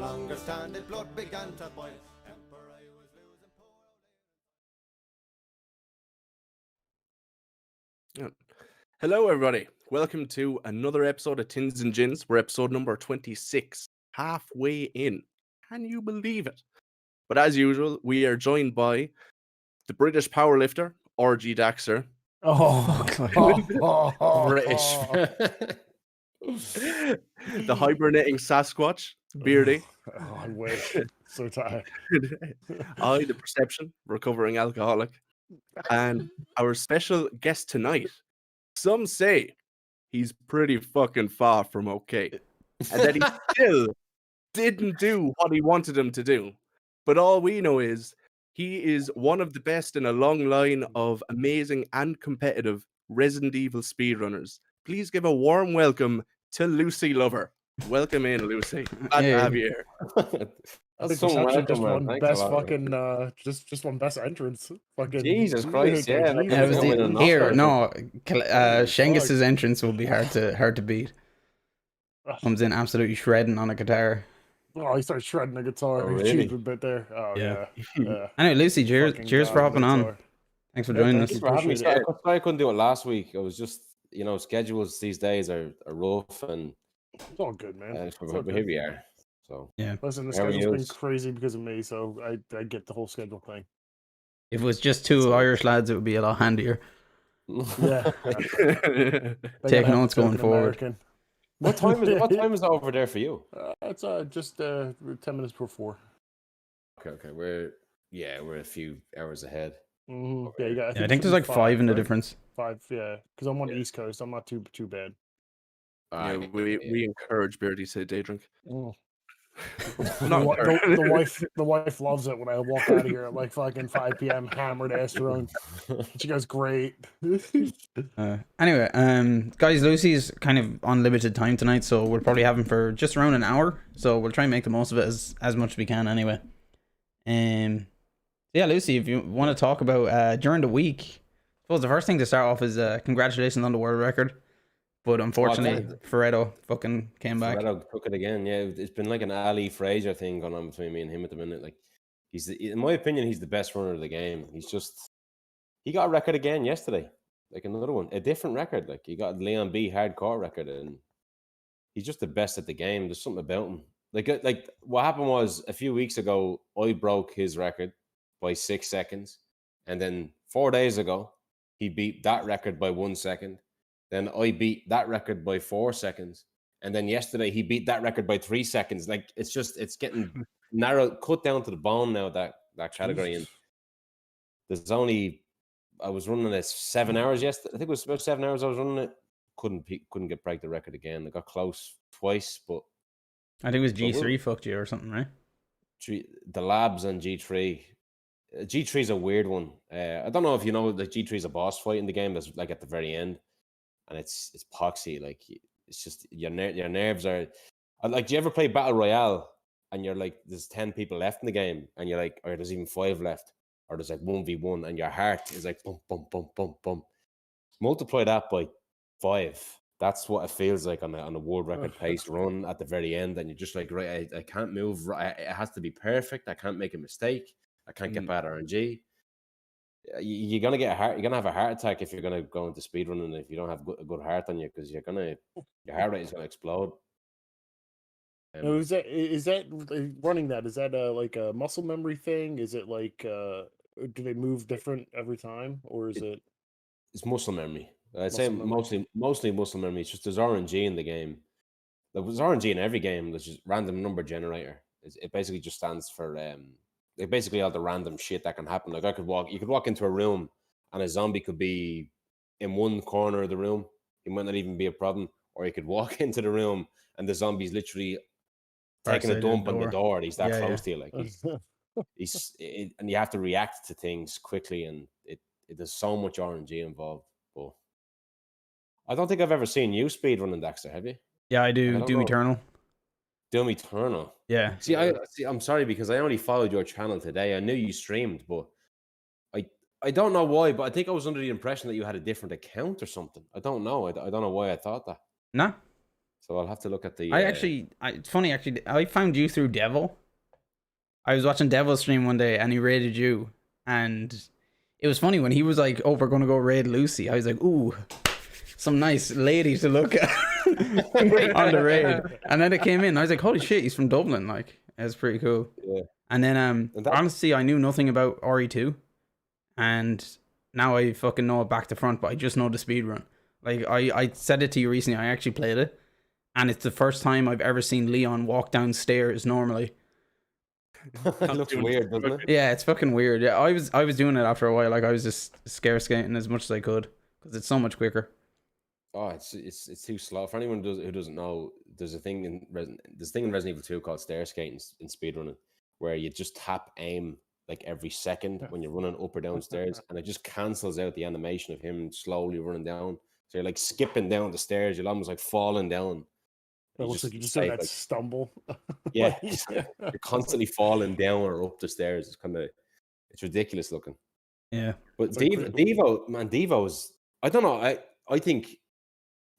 longer stand it, blood began to boil. Emperor was losing poor. Hello, everybody. Welcome to another episode of Tins and Gins. We're episode number 26, halfway in. Can you believe it? But as usual, we are joined by the British powerlifter, RG Daxter. British. The hibernating Sasquatch, Beardy. I wish. So tired. I, the Perception, recovering alcoholic. And our special guest tonight, some say he's pretty fucking far from okay. And that he still didn't do what he wanted him to do. But all we know is he is one of the best in a long line of amazing and competitive Resident Evil speedrunners. Please give a warm welcome to lucylover. Welcome in, Lucy. Glad to have you here. That's so welcome, just one best fucking just one best entrance. Fucking Jesus Christ, yeah. Jesus. Shengus's entrance will be hard to beat. Comes in absolutely shredding on a guitar. Oh, he starts shredding the guitar. Oh, He's really? cheap a bit there. Oh yeah. Anyway, Lucy, cheers for hopping on. Guitar. Thanks for joining thank us. you. For having me. Appreciate it. I couldn't do it last week. It was just, schedules these days are rough, and It's all good, man. It's all but good. here we are. So Listen, the How are schedule's been yous? crazy because of me, so I get the whole schedule thing. If it was just two Irish lads, it would be a lot handier. Yeah. Take notes going forward. what time is it over there for you? It's just 10 minutes before 4. Okay. We're a few hours ahead. Mm-hmm. Yeah, you got. I think there's like 5 in the right? difference. 5, yeah. Because I'm on the East Coast, I'm not too bad. Yeah, we encourage Beardy to day drink. Mm. Not the wife loves it when I walk out of here at like fucking 5 p.m. hammered ass drunk. She goes, great. Anyway, guys, Lucy's kind of on limited time tonight, so we'll probably have him for just around an hour. So we'll try and make the most of it as much as we can anyway. Yeah, Lucy, if you want to talk about during the week, I suppose the first thing to start off is congratulations on the world record. But unfortunately, Ferretto fucking came back. Ferretto took it again. Yeah, it's been like an Ali Fraser thing going on between me and him at the minute. Like, in my opinion, he's the best runner of the game. He got a record again yesterday, like another one, a different record. Like, he got Leon B hardcore record, and he's just the best at the game. There's something about him. Like what happened was a few weeks ago, I broke his record by 6 seconds, and then 4 days ago, he beat that record by 1 second. Then I beat that record by 4 seconds. And then yesterday he beat that record by 3 seconds. Like, it's getting narrow, cut down to the bone now, that category. And I was running it 7 hours yesterday. I think it was about 7 hours I was running it. Couldn't get break the record again. I got close twice, but I think it was G3 fucked you or something, right? The labs and G3. G3 is a weird one. I don't know if you know that G3 is a boss fight in the game that's like at the very end. And it's poxy, like it's just your nerves are like. Do you ever play Battle Royale and you're like, there's 10 people left in the game, and you're like, or there's even 5 left, or there's like 1v1, and your heart is like bum bum bum bum bum. Multiply that by 5. That's what it feels like on a world record pace run at the very end, and you're just like, right, I can't move. It has to be perfect. I can't make a mistake. I can't get bad RNG. You're gonna get you're gonna have a heart attack if you're gonna go into speedrunning if you don't have a good heart on you, because your heart rate is gonna explode. Is that running that? Is that like a muscle memory thing? Is it like do they move different every time, or is it? It's muscle memory. I'd say mostly muscle memory. It's just there's RNG in the game. There's RNG in every game. There's just random number generator. It basically just stands for basically all the random shit that can happen. Like, you could walk into a room and a zombie could be in one corner of the room. It might not even be a problem. Or you could walk into the room and the zombie's literally taking a dump on the door. He's that close to you. Like, and you have to react to things quickly, and there's so much RNG involved. But I don't think I've ever seen you speedrunning, Daxter, have you? Yeah, I do. Doom Eternal. Doom Eternal. Yeah. See, I'm sorry, because I only followed your channel today. I knew you streamed, but I don't know why, but I think I was under the impression that you had a different account or something. I don't know. I don't know why I thought that. No. So I'll have to look at the. It's funny actually. I found you through Devil. I was watching Devil's stream one day, and he raided you, and it was funny when he was like, "Oh, we're gonna go raid Lucy." I was like, "Ooh, some nice lady to look at on the raid." And then it came in. I was like, "Holy shit, he's from Dublin!" Like, it's pretty cool. Yeah. And then, honestly, I knew nothing about RE2, and now I fucking know it back to front. But I just know the speed run. Like, I said it to you recently. I actually played it, and it's the first time I've ever seen Leon walk downstairs normally. It looks weird, doesn't it? Yeah, it's fucking weird. Yeah, I was doing it after a while. Like, I was just scare skating as much as I could because it's so much quicker. Oh, it's too slow. For anyone who doesn't know, there's a thing in Resident Evil 2 called stair skating in speedrunning, where you just tap aim like every second when you're running up or downstairs, and it just cancels out the animation of him slowly running down. So you're like skipping down the stairs. You're almost like falling down. It looks like you're just doing that stumble. Yeah, you're constantly falling down or up the stairs. It's ridiculous looking. Yeah, but Devo's. I don't know. I think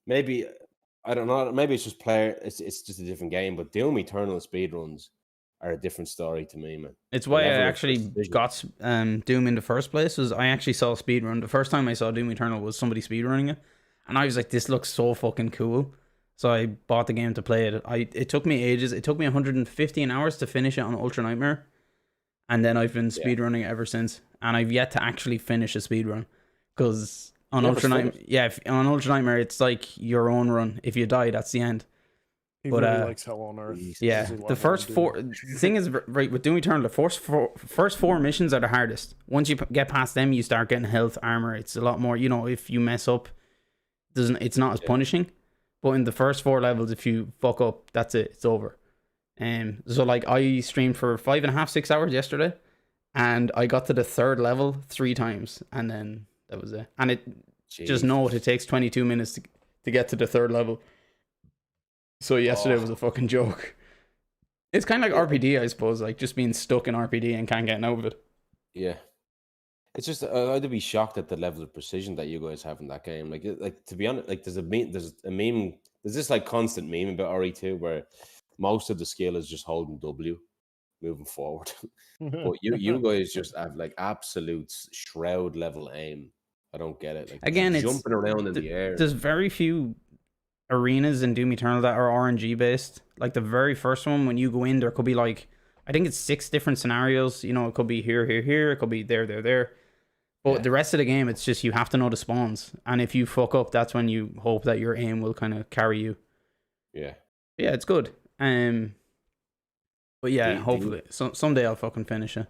maybe I don't know. Maybe it's just It's just a different game. But Doom Eternal speedruns are a different story to me, man. It's why I actually got Doom in the first place. Was I actually saw a speedrun. The first time I saw Doom Eternal was somebody speedrunning it, and I was like, "This looks so fucking cool." So I bought the game to play it. It took me ages. It took me 115 hours to finish it on Ultra Nightmare. And then I've been speedrunning it ever since. And I've yet to actually finish a speedrun. Because on Ultra Nightmare, it's like your own run. If you die, that's the end. He really likes Hell on Earth. Yeah. The first four... The thing is, right, with Doom Eternal, the first four missions are the hardest. Once you get past them, you start getting health, armor. It's a lot more... You know, if you mess up, it's not as punishing. But in the first 4 levels, if you fuck up, that's it. It's over. So like I streamed for 5.5, 6 hours yesterday, and I got to the 3rd level 3 times, and then that was it. And just know it takes 22 minutes to get to the 3rd level. So yesterday was a fucking joke. It's kind of like RPD, I suppose, like just being stuck in RPD and can't get out of it. Yeah. It's just I'd be shocked at the level of precision that you guys have in that game. Like to be honest, like there's a meme, there's this like constant meme about RE2 where most of the skill is just holding W, moving forward. But you guys just have like absolute shroud level aim. I don't get it. Like again, it's jumping around in the air. There's very few arenas in Doom Eternal that are RNG based. Like the very first one, when you go in, there could be like I think it's 6 different scenarios. You know, it could be here, here, here. It could be there, there, there. But the rest of the game, it's just you have to know the spawns. And if you fuck up, that's when you hope that your aim will kind of carry you. Yeah. Yeah, it's good. But yeah, hopefully. Someday I'll fucking finish it.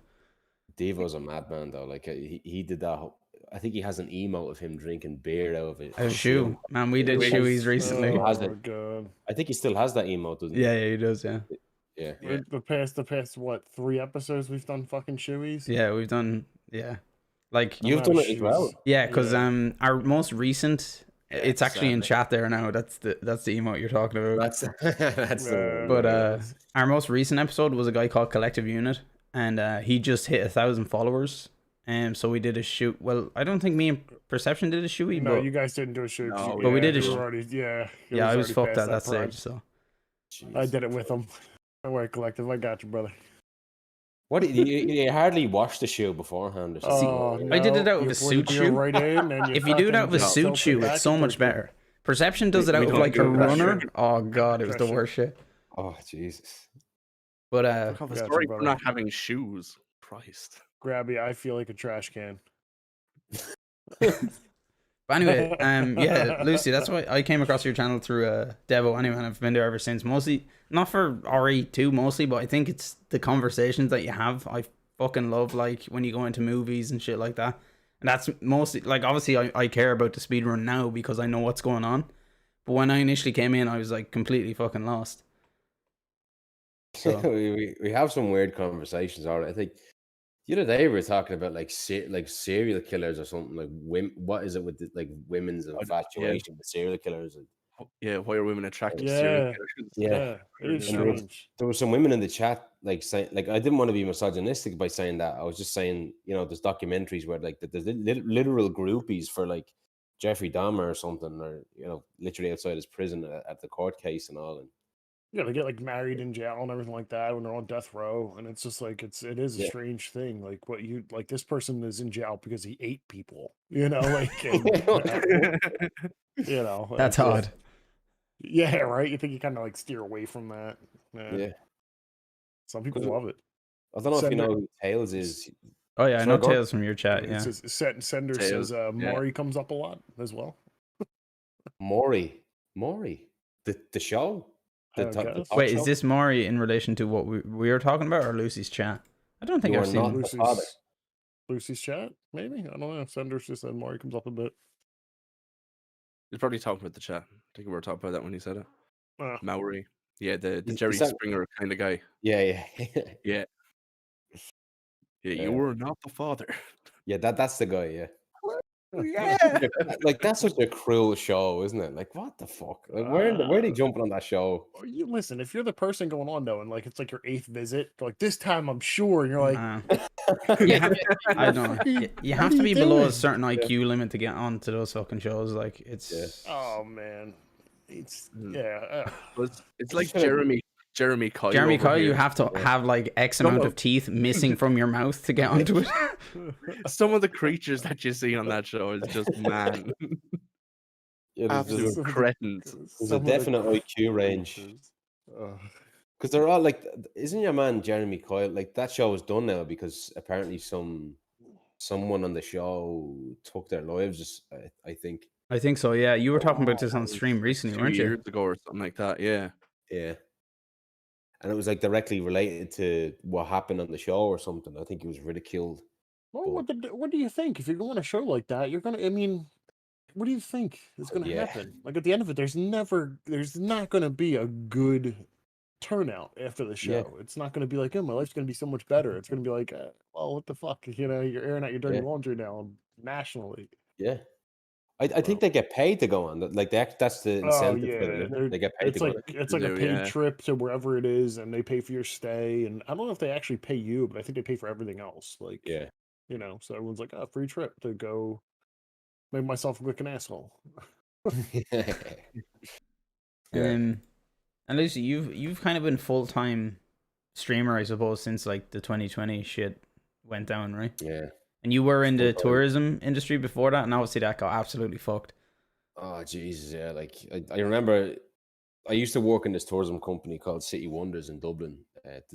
Devo's a madman, though. Like, he did that. I think he has an emote of him drinking beer out of it. A shoe. Man, we did shoeies recently. God. I think he still has that emote, doesn't he? Yeah, he does, yeah. Yeah. The past, what, 3 episodes we've done fucking shoeies? Yeah, we've done, yeah. Like you've done it as well. Yeah, because our most recent, it's actually in chat there now. That's the emote you're talking about. That's the one. But our most recent episode was a guy called Collective Unit, and he just hit 1,000 followers. So we did a shoot. Well, I don't think me and Perception did a shoey. No, but you guys didn't do a shoot. No, but we did a shoot. I was fucked at that stage. So I did it with him. Don't worry, Collective. I got you, brother. What you hardly watched the shoe beforehand? Oh, no. I did it out of a suit shoe. Right if you do it out of a suit shoe, it's so much better. Perception does it out of like a runner. Oh god, it was the worst shit. Oh Jesus! But sorry for not having shoes. Christ. Grabby, I feel like a trash can. But anyway, yeah, Lucy, that's why I came across your channel through Devo anyway, and I've been there ever since. Mostly, not for RE2 mostly, but I think it's the conversations that you have. I fucking love, like, when you go into movies and shit like that. And that's mostly, like, obviously I care about the speedrun now because I know what's going on. But when I initially came in, I was, like, completely fucking lost. So we have some weird conversations, all right. I think the other day we were talking about like serial killers or something, like what is it with women's infatuation with serial killers? Yeah, why are women attracted to serial killers? Yeah. There were some women in the chat saying, like, I didn't want to be misogynistic by saying that. I was just saying, you know, there's documentaries where like there's literal groupies for like Jeffrey Dahmer or something, or literally outside his prison at the court case and all. And Yeah, they get like married in jail and everything like that when they're on death row, and it's just like it is a Yeah. strange thing. Like this person is in jail because he ate people, like and, That's it's odd. yeah, right. You think you kind of like steer away from that. yeah. Some people 'Cause love it. I don't know if you Sender- know who Tails is. Oh yeah, I Sorry, know go on. Tales from your chat. It Yeah. says Sender Tails, says yeah. Maury comes up a lot as well. Maury, the show. I The guess. talk Wait, show? is this Maury in relation to what we were talking about, or Lucy's chat? I don't think You I've are seen. not- the father. Lucy's chat, maybe. I don't know. Sender's just said Maury comes up a bit. He's probably talking about the chat. I think we were talking about that when he said it. Uh, Maori. Yeah, the Is Jerry that- Springer kind of guy. Yeah. Yeah. Yeah, you were not the father. Yeah, that's the guy, yeah. Yeah. Like that's such a cruel show, isn't it? Like what the fuck? Like where are they jumping on that show? you listen, if you're the person going on though, and like it's like your 8th visit, like this time I'm sure, and you're like, Yeah, I don't know. You have what to are be you below a doing? certain IQ limit to get on to those fucking shows. Like it's. Oh man, it's Mhm. yeah. It's like Jeremy Kyle. Jeremy over Kyle, you here. have to have like X amount of teeth missing from your mouth to get onto it. Some of the creatures that you see on that show is just man. Yeah, Absolute cretins. There's a definite IQ range. Because they're all like, isn't your man Jeremy Kyle? Like that show is done now because apparently someone on the show took their lives. I think. I think so. Yeah, you were talking about this on stream recently, 2 weren't you? years ago or something like that. Yeah. Yeah. And it was like directly related to what happened on the show or something. I think he was ridiculed. Well, what do you think? If you're going on a show like that, you're gonna. I mean, what do you think is going to Yeah. happen? Like at the end of it, there's not going to be a good turnout after the show. Yeah. It's not going to be like, oh, my life's going to be so much better. It's going to be like, well, what the fuck? You're airing out your dirty Yeah. laundry now nationally. Yeah. I think they get paid to go on. Like that's the Oh incentive yeah, for them. Isn't it? They get paid it's to like go on. it's like a do, paid yeah. trip to wherever it is, and they pay for your stay. And I don't know if they actually pay you, but I think they pay for everything else. Like, Yeah. so everyone's like, oh, free trip to go make myself look like an asshole. Yeah. And Lucy, you've kind of been full time streamer, I suppose, since like the 2020 shit went down, right? Yeah. And you were in the Full-time. tourism industry before that, and obviously that got absolutely fucked. Oh Jesus, yeah. Like I remember I used to work in this tourism company called City Wonders in Dublin.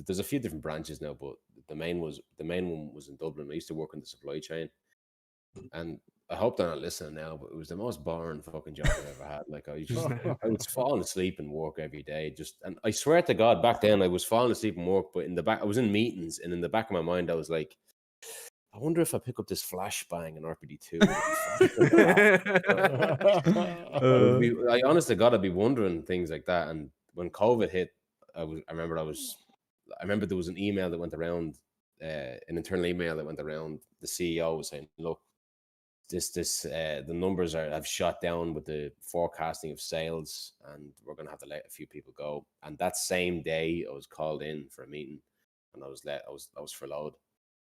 There's a few different branches now, but the main one was in Dublin. I used to work in the supply chain, and I hope they're not listening now, but it was the most boring fucking job I've ever had. Like I was falling asleep in work every day. And I swear to God, back then I was falling asleep in work, but I was in meetings, and in the back of my mind I was like, I wonder if I pick up this flashbang in RPD2. I honestly God, I'd be wondering things like that. And when COVID hit, I remember there was an email that went around, an internal email that went around. The CEO was saying, "Look, the numbers have shot down with the forecasting of sales, and we're going to have to let a few people go." And that same day, I was called in for a meeting, and I was furloughed.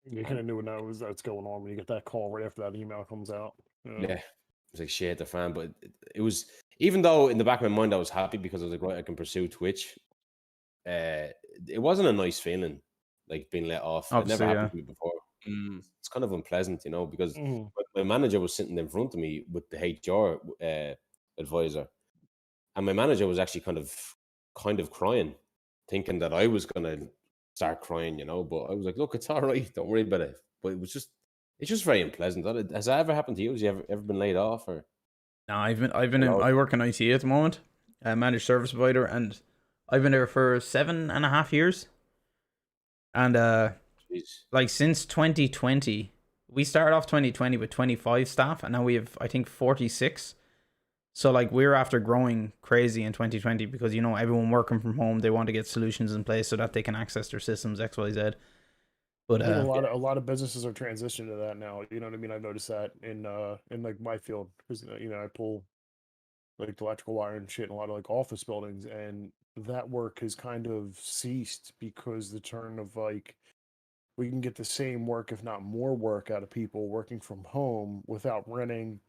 You kind of knew what's going on when you get that call right after that email comes out. Yeah, it was like shit, the fan. But it was, even though in the back of my mind I was happy because I was like, right, I can pursue Twitch. It wasn't a nice feeling, like being let off. It never Obviously, happened to me before. It's kind of unpleasant, because my manager was sitting in front of me with the HR advisor, and my manager was actually kind of crying, thinking that I was gonna start crying, But I was like, look, it's all right, don't worry about it. But it's just very unpleasant. Has that ever happened to you? Has you ever been laid off or? No, I work in IT at the moment, managed service provider, and I've been there for 7.5 years. And like since 2020, we started off 2020 with 25 staff, and now we have, I think, 46. So like we're after growing crazy in 2020 because everyone working from home, they want to get solutions in place so that they can access their systems XYZ. But I think a lot of businesses are transitioning to that now. You know what I mean? I've noticed that in like my field, because I pull like the electrical wire and shit in a lot of like office buildings, and that work has kind of ceased because the turn of like we can get the same work, if not more work, out of people working from home without renting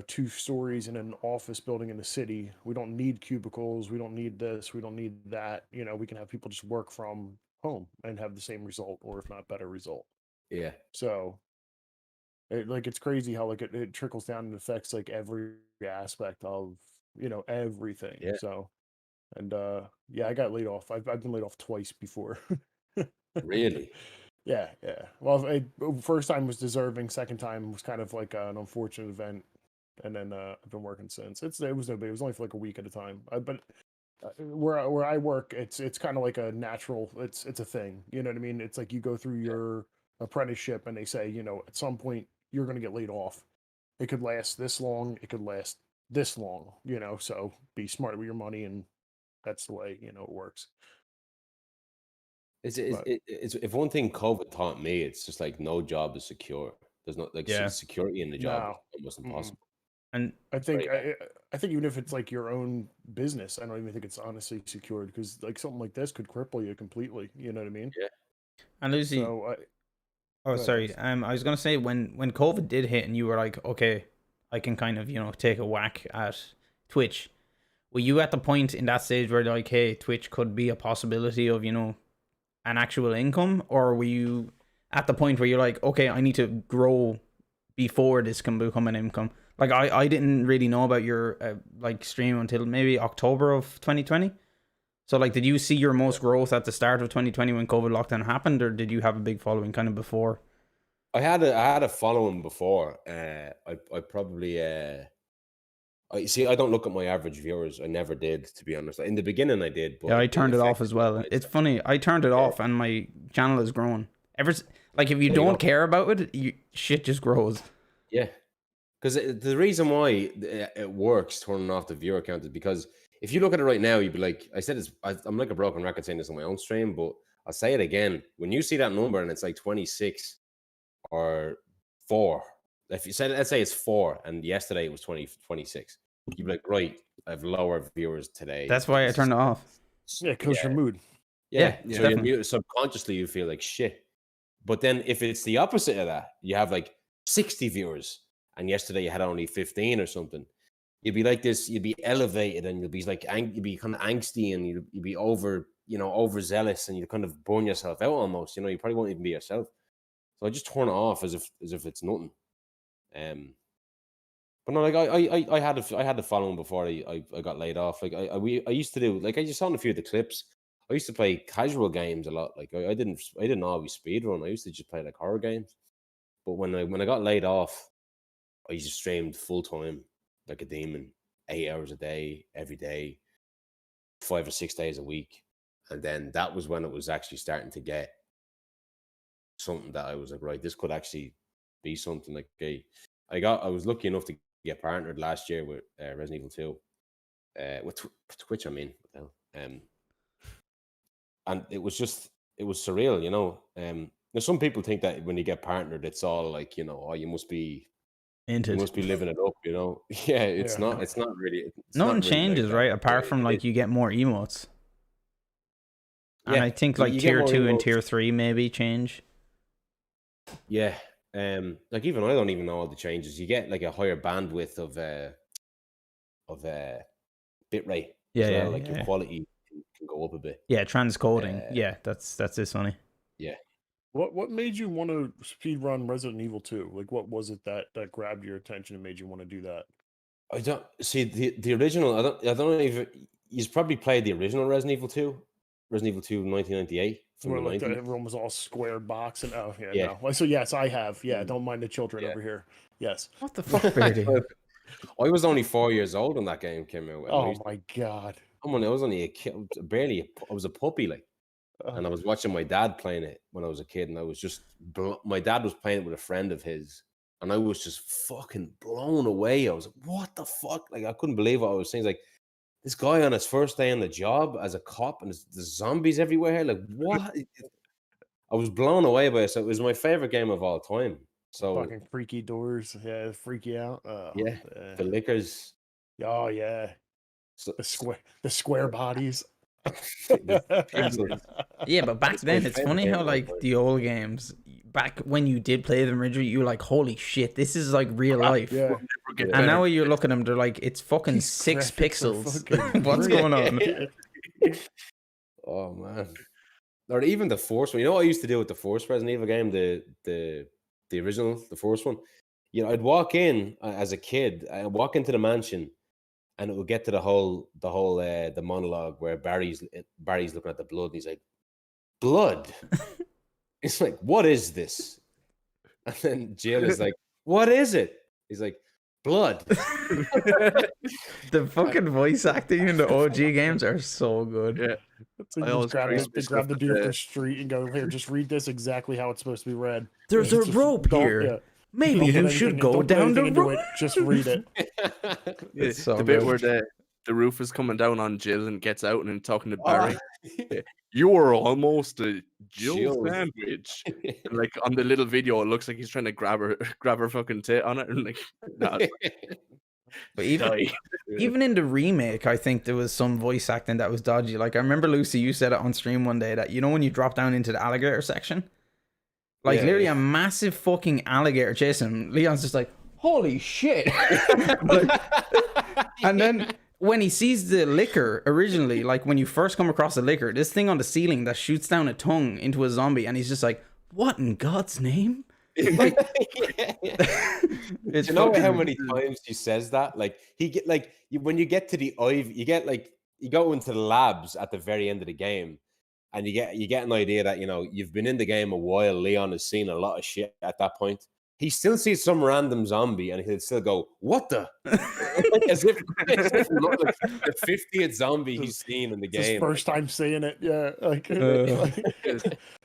2 stories in an office building in the city. We don't need cubicles. We don't need this. We don't need that. We can have people just work from home and have the same result, or if not better result. Yeah. So it's crazy how it trickles down and affects like every aspect of, everything. Yeah. So, and yeah, I got laid off. I've been laid off twice before. Really? Yeah. Well, first time was deserving. Second time was kind of like an unfortunate event, and then I've been working since. It was no big. It was only for like a week at a time. But where I work, it's kind of like a natural. It's a thing. You know what I mean? It's like you go through your apprenticeship, and they say, at some point you're going to get laid off. It could last this long. It could last this long. So be smart with your money, and that's the way it works. It's But if one thing COVID taught me, it's just like no job is secure. There's not like Yeah. security in the job no. is almost Mm-mm. impossible. And I think Very I think even if it's like your own business, I don't even think it's honestly secured, because like something like this could cripple you completely. You know what I mean? and Lucy, So oh ahead, sorry, Alex. I was gonna say when COVID did hit and you were like, okay, I can kind of take a whack at Twitch. Were you at the point in that stage where like, hey, Twitch could be a possibility of an actual income, or were you at the point where you're like, okay, I need to grow before this can become an income? Like I didn't really know about your like stream until maybe October of 2020. So like, did you see your most growth at the start of 2020 when COVID lockdown happened, or did you have a big following kind of before? I had a following before. I probably I see. I don't look at my average viewers. I never did, to be honest. In the beginning, I did, but Yeah, I turned it off as affected well. my It's mindset. funny. I turned it Yeah. off, and my channel has grown. Like if you There you don't go. care about it, shit just grows. Yeah, because the reason why it works turning off the viewer count is because if you look at it right now, you'd be like, I said, I'm like a broken record saying this on my own stream, but I'll say it again. When you see that number and it's like 26 or 4, if you said, let's say it's 4 and yesterday it was 26, you'd be like, right, I have lower viewers today. That's why I turned it off. Yeah, it kills your mood. Yeah, So definitely. subconsciously you feel like shit. But then if it's the opposite of that, you have like 60 viewers and yesterday you had only 15 or something, you'd be like this, you'd be elevated and you'll be like, you'd be kind of angsty and you'd be overzealous and you kind of burn yourself out almost, you probably won't even be yourself. So I just turn it off as if it's nothing. But no, like I had the following before I got laid off. Like I used to do, like I just saw in a few of the clips. I used to play casual games a lot. Like I didn't always speedrun. I used to just play like horror games. But when I got laid off, I just streamed full time like a demon, 8 hours a day, every day, 5 or 6 days a week. And then that was when it was actually starting to get something that I was like, right, this could actually be something. Like I was lucky enough to get partnered last year with Resident Evil 2, with Twitch. I mean, and it was surreal, Now some people think that when you get partnered, it's all like, oh, you must be living it up, Yeah, it's Yeah. not. It's not really. It's Nothing not really like changes, that. right? Apart from like you get more emotes. And I think like you get tier more 2 and emotes. tier 3 maybe change. Yeah. Like even I don't even know all the changes. You get like a higher bandwidth of bitrate. Yeah, as well. yeah, Like yeah. your quality can go up a bit. Yeah, transcoding. Yeah, that's this funny. Yeah. What made you want to speedrun Resident Evil 2? Like, what was it that grabbed your attention and made you want to do that? I don't see the original. I don't know if you've probably played the original Resident Evil 2, 1998 from Where the like 90s. everyone was all square box and Yeah. no. Well, so yes, I have. Yeah, don't mind the children Yeah. over here. Yes. What the fuck, Beardy? I was only 4 years old when that game came out. and Oh my god. I was only a kid, I was a puppy, like, and I was watching my dad playing it when I was a kid, and I was just, my dad was playing it with a friend of his, and I was just fucking blown away. I was like, what the fuck? Like, I couldn't believe what I was saying. Like, this guy on his first day on the job as a cop, and there's zombies everywhere. Like, what? I was blown away by it. So it was my favorite game of all time. So fucking freaky doors. Yeah, freak you out. yeah, the liquors. Oh yeah. So, The square bodies. Yeah, but back It's my then it's favorite funny game how of all like time. the old games back when you did play them originally, you were like, holy shit, this is like real life. Yeah. get And better. now when you look at them, they're like, it's fucking These 6 graphics are pixels. fucking What's great. going on? Oh man. Or even the Force one. You know what I used to do with the Force Resident Evil game, the original, the Force one? You know, I'd walk in as a kid, I'd walk into the mansion, and it would get to the monologue where Barry's looking at the blood, and he's like, blood. It's like, what is this? And then Jill is like, what is it? He's like, blood. The fucking voice acting in the OG games are so good. Yeah. It's like I always praise they this grab the stuff dude with off the- the street and go, here, just read this exactly how it's supposed to be read. There's Yeah, a just rope don't- here. yeah. Maybe Don't put you anything should in- go don't put down the anything into road. it. Just read it. It's so the bit good. where the roof is coming down on Jill and gets out and then talking to Oh. Barry. You were almost a Jill Jill. sandwich. And like on the little video, it looks like he's trying to grab her fucking tit on it, and like, nah, But even in the remake, I think there was some voice acting that was dodgy. Like I remember Lucy, you said it on stream one day that when you drop down into the alligator section, like Yeah, literally yeah. a massive fucking alligator chasing him. Leon's just like, holy shit! And then when he sees the liquor originally, like when you first come across the liquor, this thing on the ceiling that shoots down a tongue into a zombie, and he's just like, what in God's name? Like, it's You know fucking how many times he says that? Like when you get to the IV, you go into the labs at the very end of the game, and you get an idea that you've been in the game a while. Leon has seen a lot of shit at that point. He still sees some random zombie, and he'll still go, "What the?" as if not like the 50th zombie he's seen in the It's his game. first time saying it. Yeah. Like, Uh.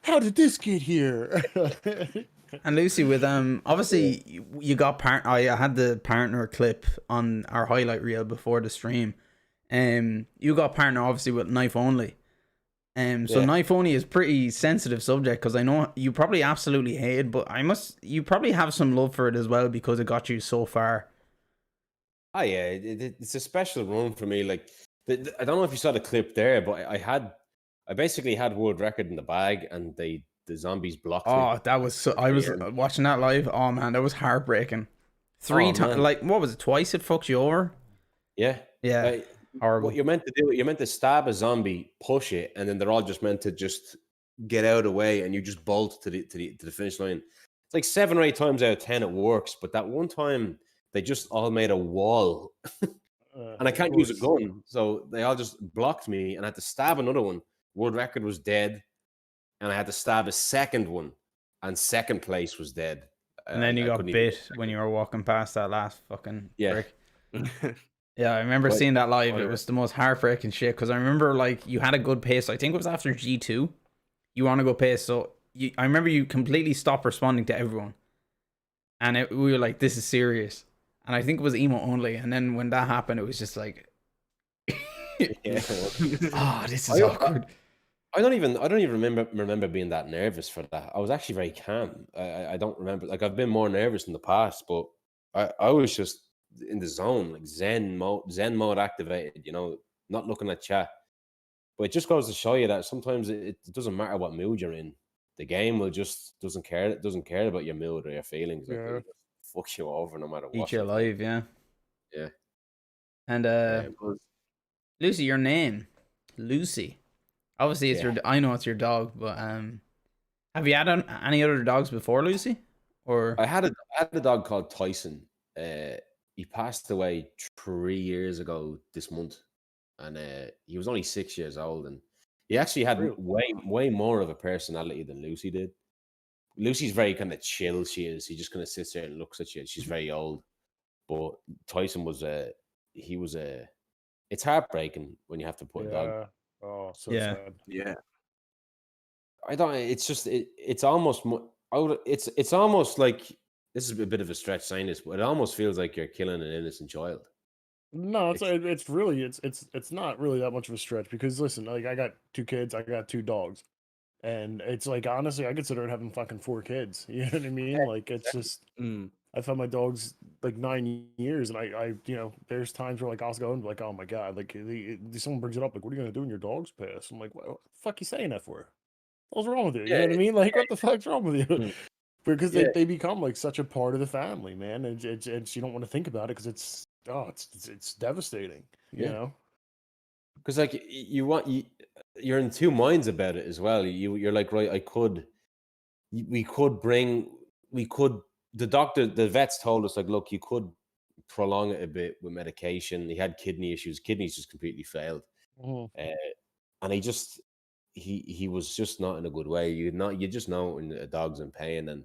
how did this get here? And Lucy, with obviously you got I had the partner clip on our highlight reel before the stream. You got partner obviously with knife only. So Yeah. knife only is pretty sensitive subject because I know you probably absolutely hate it, but you probably have some love for it as well because it got you so far. Oh yeah, it's a special run for me. Like I don't know if you saw the clip there, but I basically had world record in the bag, and the zombies blocked me. Oh, that was so. I was watching that live. Oh man, that was heartbreaking. 3 times, man. like what was it? Twice it fucked you over. Yeah, Yeah, horrible. what you're meant to do, you're meant to stab a zombie, push it, and then they're all just meant to just get out of the way, and you just bolt to the finish line. It's like 7 or 8 times out of 10 it works, but that one time they just all made a wall, and I can't use a gun, so they all just blocked me, and I had to stab another one. World record was dead, and I had to stab a second one, and second place was dead. And then you I got couldn't even- bit when you were walking past that last fucking Yeah. brick. Yeah, I remember But- seeing that live. It was the most heartbreaking shit because I remember like you had a good pace. I think it was after G2. You want to go pace, so I remember you completely stopped responding to everyone, and we were like, "This is serious." And I think it was emo only. And then when that happened, it was just like, Yeah. "Oh, this is awkward." I don't even remember being that nervous for that. I was actually very calm. I don't remember. Like I've been more nervous in the past, but I was just in the zone, like Zen mode activated. Not looking at chat. But it just goes to show you that sometimes it doesn't matter what mood you're in. The game will just doesn't care. It doesn't care about your mood or your feelings. Like, Yeah. it'll just fuck you over no matter what. Eat you alive, yeah. Yeah. And was- Lucy, your name, Lucy. Obviously, it's Yeah. I know it's your dog, but have you had any other dogs before, Lucy? Or I had a dog called Tyson. He passed away 3 years ago this month, and he was only 6 years old, and he actually had way more of a personality than Lucy did. Lucy's very kind of chill. She is. He just kind of sits there and looks at you. She's very old, but Tyson was it's heartbreaking when you have to put a dog. Yeah. Oh, so Yeah. sad. yeah. I don't. It's just. It's almost. It's almost like this is a bit of a stretch saying this, but it almost feels like you're killing an innocent child. No, it's really it's not really that much of a stretch because listen, like I got 2 kids, I got 2 dogs, and it's like honestly, I consider it having fucking 4 kids. You know what I mean? Like it's just Mm. I've had my dogs like 9 years, and I there's times where like I'll go and be like, oh my god, like someone brings it up, like, what are you gonna do when your dogs pass? I'm like, what the fuck you saying that for? What's wrong with you? You know what I mean? Like, what the fuck's wrong with you? because Yeah. they become like such a part of the family, man. And you don't want to think about it because it's devastating, you Yeah. know. Because like you're in two minds about it as well. You're like, right, we could bring, we could. The vets told us like, look, you could prolong it a bit with medication. He had kidney issues. Kidneys just completely failed, Mhm. and he was just not in a good way. You just know when a dog's in pain, and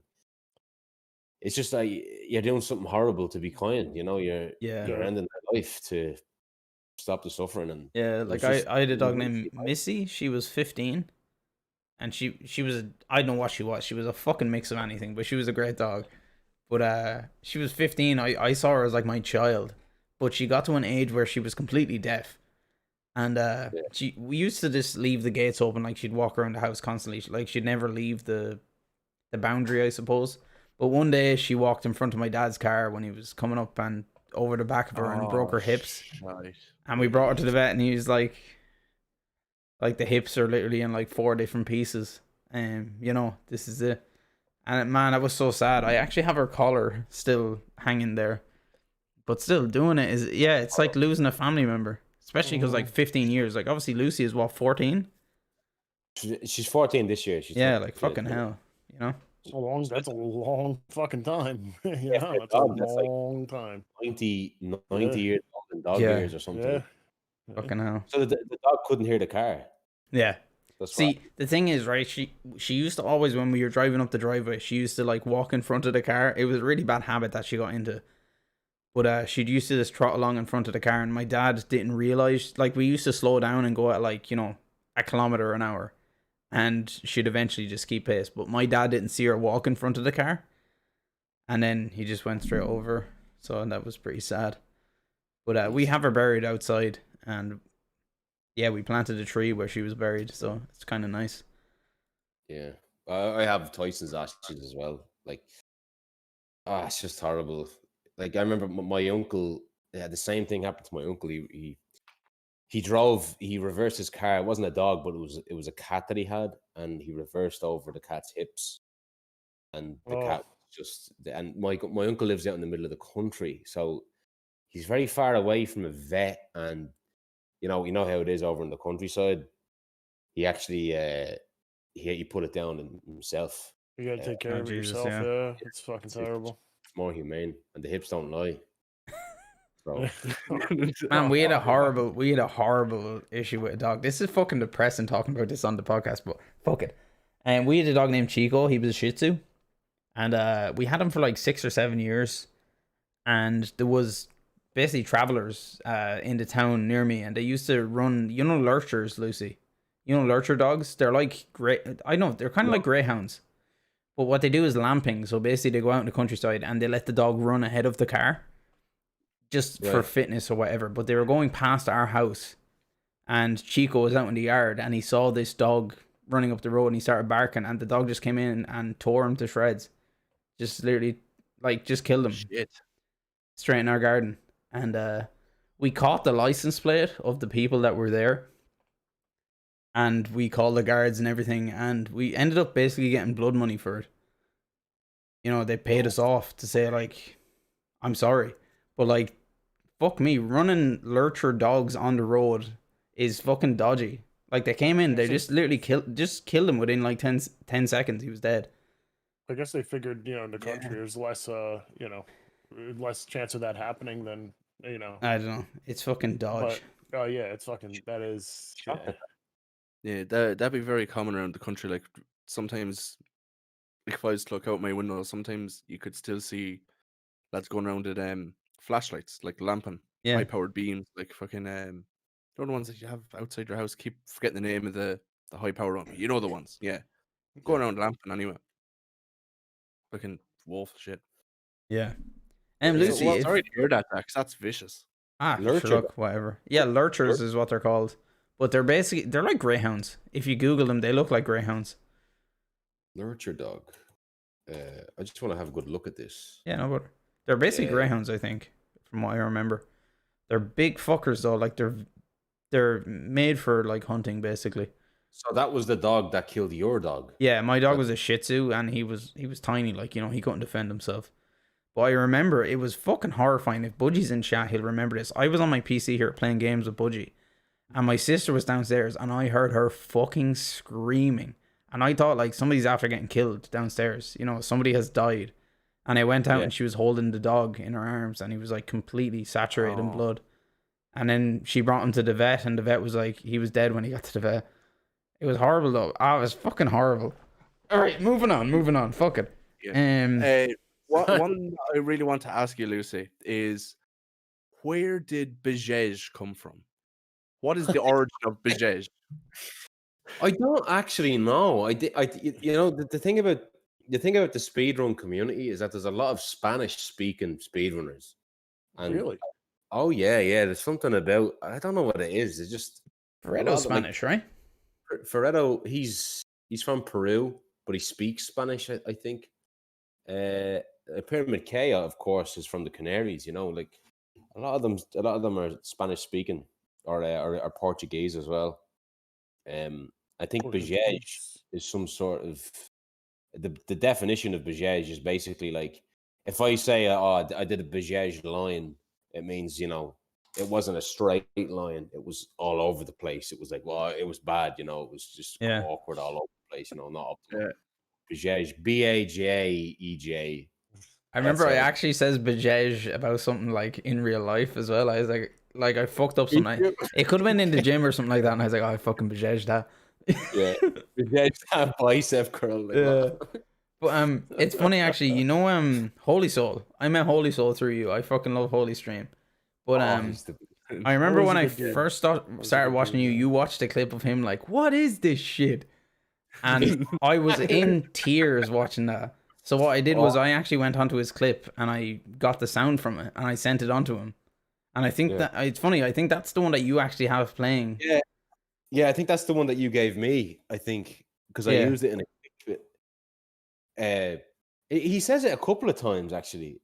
it's just like you're doing something horrible to be kind. You know, you're Yeah. Yeah. ending their life to stop the suffering. And Yeah, it was like just I had a dog it was named Missy. She was 15, and she was I don't know what she was. She was a fucking mix of anything, but she was a great dog. But she was 15. I saw her as like my child, but she got to an age where she was completely deaf, and Yeah. we used to just leave the gates open, like she'd walk around the house constantly. Like she'd never leave the boundary, I suppose. But one day she walked in front of my dad's car when he was coming up and over the back of her and broke her hips. Right. And we brought her to the vet, and he was like the hips are literally in like 4 different pieces. You know, this is it. And man, I was so sad. I actually have her collar still hanging there, but still doing it is, yeah, it's like losing a family member, especially because like 15 years. Like obviously Lucy is what, 14? She's 14 this year. She's Yeah, turning- like fucking hell, you know. That's a long fucking time. for Yeah, a that's a dog, that's like long time. 90 Yeah. years old in dog Yeah. years or something. Yeah. Fucking hell. So the dog couldn't hear the car. Yeah. That's why. See, the thing is, right? She used to always, when we were driving up the driveway, she used to like walk in front of the car. It was a really bad habit that she got into. But she'd used to just trot along in front of the car, and my dad didn't realize. Like we used to slow down and go at like, you know, a kilometer an hour, and she'd eventually just keep pace. But my dad didn't see her walk in front of the car, and then he just went straight over. So that was pretty sad. But we have her buried outside, and yeah, we planted a tree where she was buried, so it's kind of nice. Yeah. I have Tyson's ashes as well. Like, it's just horrible. Like, I remember my uncle, the same thing happened to my uncle. He reversed his car. It wasn't a dog, but it was a cat that he had, and he reversed over the cat's hips. And the cat just, and my uncle lives out in the middle of the country, so he's very far away from a vet, and you know how it is over in the countryside. He actually he put it down himself. You gotta take care Oh, of it Jesus, yourself. yeah. Yeah, it's fucking terrible. It's more humane, and the hips don't lie. So Man, we had a horrible issue with a dog. This is fucking depressing talking about this on the podcast, but fuck it. And we had a dog named Chico. He was a Shih Tzu, and we had him for like 6 or 7 years. And there was basically travelers in the town near me, and they used to run, you know, lurchers, Lucy. You know, lurcher dogs. They're like I know they're kind of like greyhounds, but what they do is lamping. So basically, they go out in the countryside and they let the dog run ahead of the car, just for Right. fitness or whatever. But they were going past our house, and Chico was out in the yard, and he saw this dog running up the road, and he started barking, and the dog just came in and tore him to shreds. Just literally, like, just killed him Shit. straight in our garden. And we caught the license plate of the people that were there, and we called the guards and everything, and we ended up basically getting blood money for it. You know, they paid us off to say like, I'm sorry, but like, fuck me, running lurcher dogs on the road is fucking dodgy. Like, they came in, they just literally killed him within like 10 seconds. He was dead. I guess they figured, you know, in the country there's less, you know, less chance of that happening than, you know. I don't know. It's fucking dodge. But oh yeah, it's fucking. That is. Yeah. Yeah, that'd be very common around the country. Like sometimes, like if I was to look out my window, sometimes you could still see lads going around with flashlights, like lamping, Yeah. high powered beams, like fucking you know the ones that you have outside your house. Keep forgetting the name of the high power one. You know the ones, yeah. Going around lamping anyway. Fucking wolf shit. Yeah. So Lucy, what- Sorry to hear that, Dax. That's vicious. Lurcher sure, look, whatever. Yeah, lurchers is what they're called. But they're like greyhounds. If you Google them, they look like greyhounds. Lurcher dog. I just want to have a good look at this. Yeah, no, but they're basically Yeah. greyhounds, I think, from what I remember. They're big fuckers though. Like they're made for like hunting, basically. So that was the dog that killed your dog. Yeah, my dog That- was a Shih Tzu, and he was tiny, like, you know, he couldn't defend himself. But I remember it was fucking horrifying. If Budgie's in chat, he'll remember this. I was on my PC here playing games with Budgie, and my sister was downstairs, and I heard her fucking screaming, and I thought like somebody's after getting killed downstairs. You know, somebody has died, and I went out Yeah. and she was holding the dog in her arms, and he was like completely saturated in blood. And then she brought him to the vet, and the vet was like, he was dead when he got to the vet. It was horrible though. Oh, it was fucking horrible. All right, moving on. Fuck it. One I really want to ask you, Lucy, is where did Bejej come from? What is the origin of Bejej? I don't actually know. You know, the thing about the speedrun community is that there's a lot of Spanish speaking speedrunners. And Really? oh yeah. There's something about, I don't know what it is. It's just Ferreto's Spanish, right? Ferreto, he's from Peru, but he speaks Spanish, I think. Pyramid K, of course, is from the Canaries. You know, like a lot of them are Spanish speaking or Portuguese as well. I think Bejej is some sort of the definition of Bejej is basically like, if I say, I did a Bejej line, it means, you know, it wasn't a straight line. It was all over the place. It was like, well, it was bad, you know, it was just awkward all over the place, you know, not optimal. Bejej, Bajej. I remember I actually says Bejej about something like in real life as well. I was like I fucked up something. It could have been in the gym or something like that, and I was like, oh, I fucking Bejej that. Yeah, Bejej that bicep curl. But it's funny actually. You know, Holy Soul. I met Holy Soul through you. I fucking love Holy Stream. But I remember when I first started watching you, you watched a clip of him like, what is this shit? And I was in tears watching that. So what I did was I actually went onto his clip and I got the sound from it and I sent it onto him. And I think that it's funny. I think that's the one that you actually have playing. Yeah. I think that's the one that you gave me. I think because I used it in a clip. He says it a couple of times actually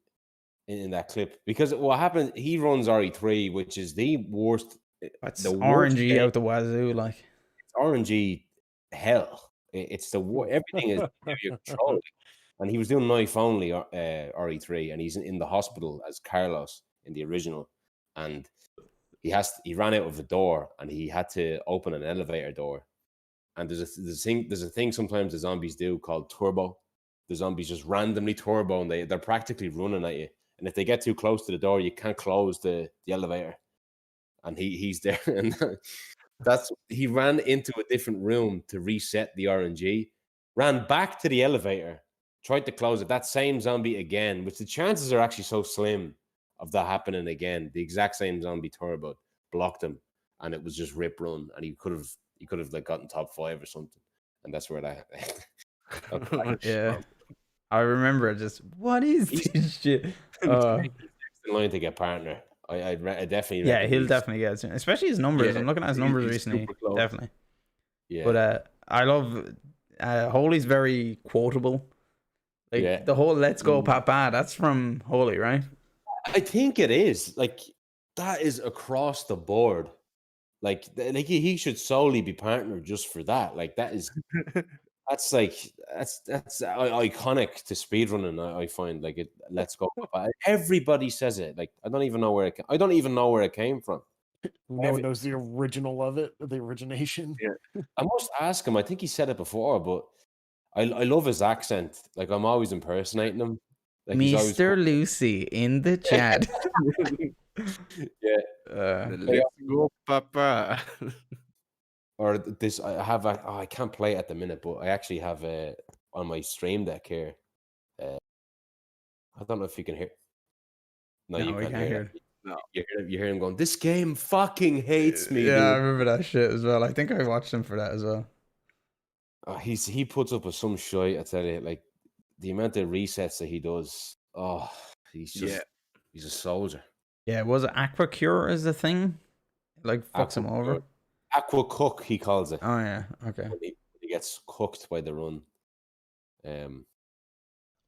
in that clip, because what happened, he runs RE3, which is the worst. It's the RNG worst out the wazoo, like it's RNG hell. It's the everything is your control. And he was doing knife only RE3, and he's in the hospital as Carlos in the original, and he ran out of the door and he had to open an elevator door. And there's a thing sometimes the zombies do called turbo. The zombies just randomly turbo, and they're practically running at you. And if they get too close to the door, you can't close the elevator. And he's there, and he ran into a different room to reset the RNG, ran back to the elevator, tried to close it. That same zombie again, which the chances are actually so slim of that happening again. The exact same zombie turbo blocked him, and it was just rip run, and he could have like gotten top 5 or something. And that's where that. yeah. I remember just, what is this shit? In line to get partner. I definitely. Yeah, he'll definitely get it, especially his numbers. I'm looking at his numbers recently. Definitely. Yeah. But I love Holy's very quotable. Like the whole "Let's go, Papa," that's from Holy, right? I think it is. Like that is across the board. Like he should solely be partnered just for that. Like that is. That's iconic to speedrunning. I find like it. Let's go, Papa. Everybody says it. Like I don't even know where it came from. No one knows the original of it, the origination. Yeah. I must ask him. I think he said it before, but I love his accent. Like I'm always impersonating him. Like, Mr. Lucy in the chat. Let's go, Papa. Or this, I can't play it at the minute, but I actually have on my stream deck here. I don't know if you can hear. No, you can't hear it. No. You hear him going, "This game fucking hates me." Yeah, dude. I remember that shit as well. I think I watched him for that as well. He puts up with some shit. I tell you, like the amount of resets that he does. Oh, he's a soldier. Yeah, was it Aqua Cure is the thing? Like fucks him over. Aqua Cook, he calls it. Oh yeah, okay. When he gets cooked by the run.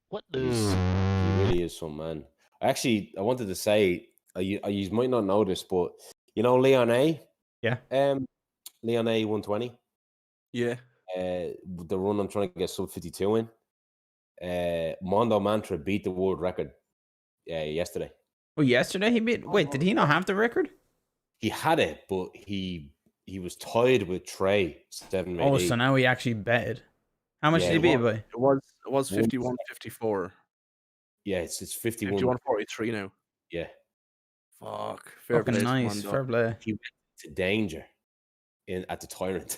What he really is some man. I wanted to say, you might not know this, but you know Leon A? Yeah. Leon A 120. Yeah. The run I'm trying to get sub 52 in. Mondo Mantra beat the world record yesterday. Well, yesterday he beat. Wait, did he not have the record? He had it, but he was tied with Trey 7 Oh, AD. so now he actually betted. How much Yeah, did he beat it by? It was One 51, 54. Yeah, it's 51. 51, 43 now. Yeah, Fuck. Fair Fucking play to nice. Mondo. Fair play. he went to danger at the Tyrant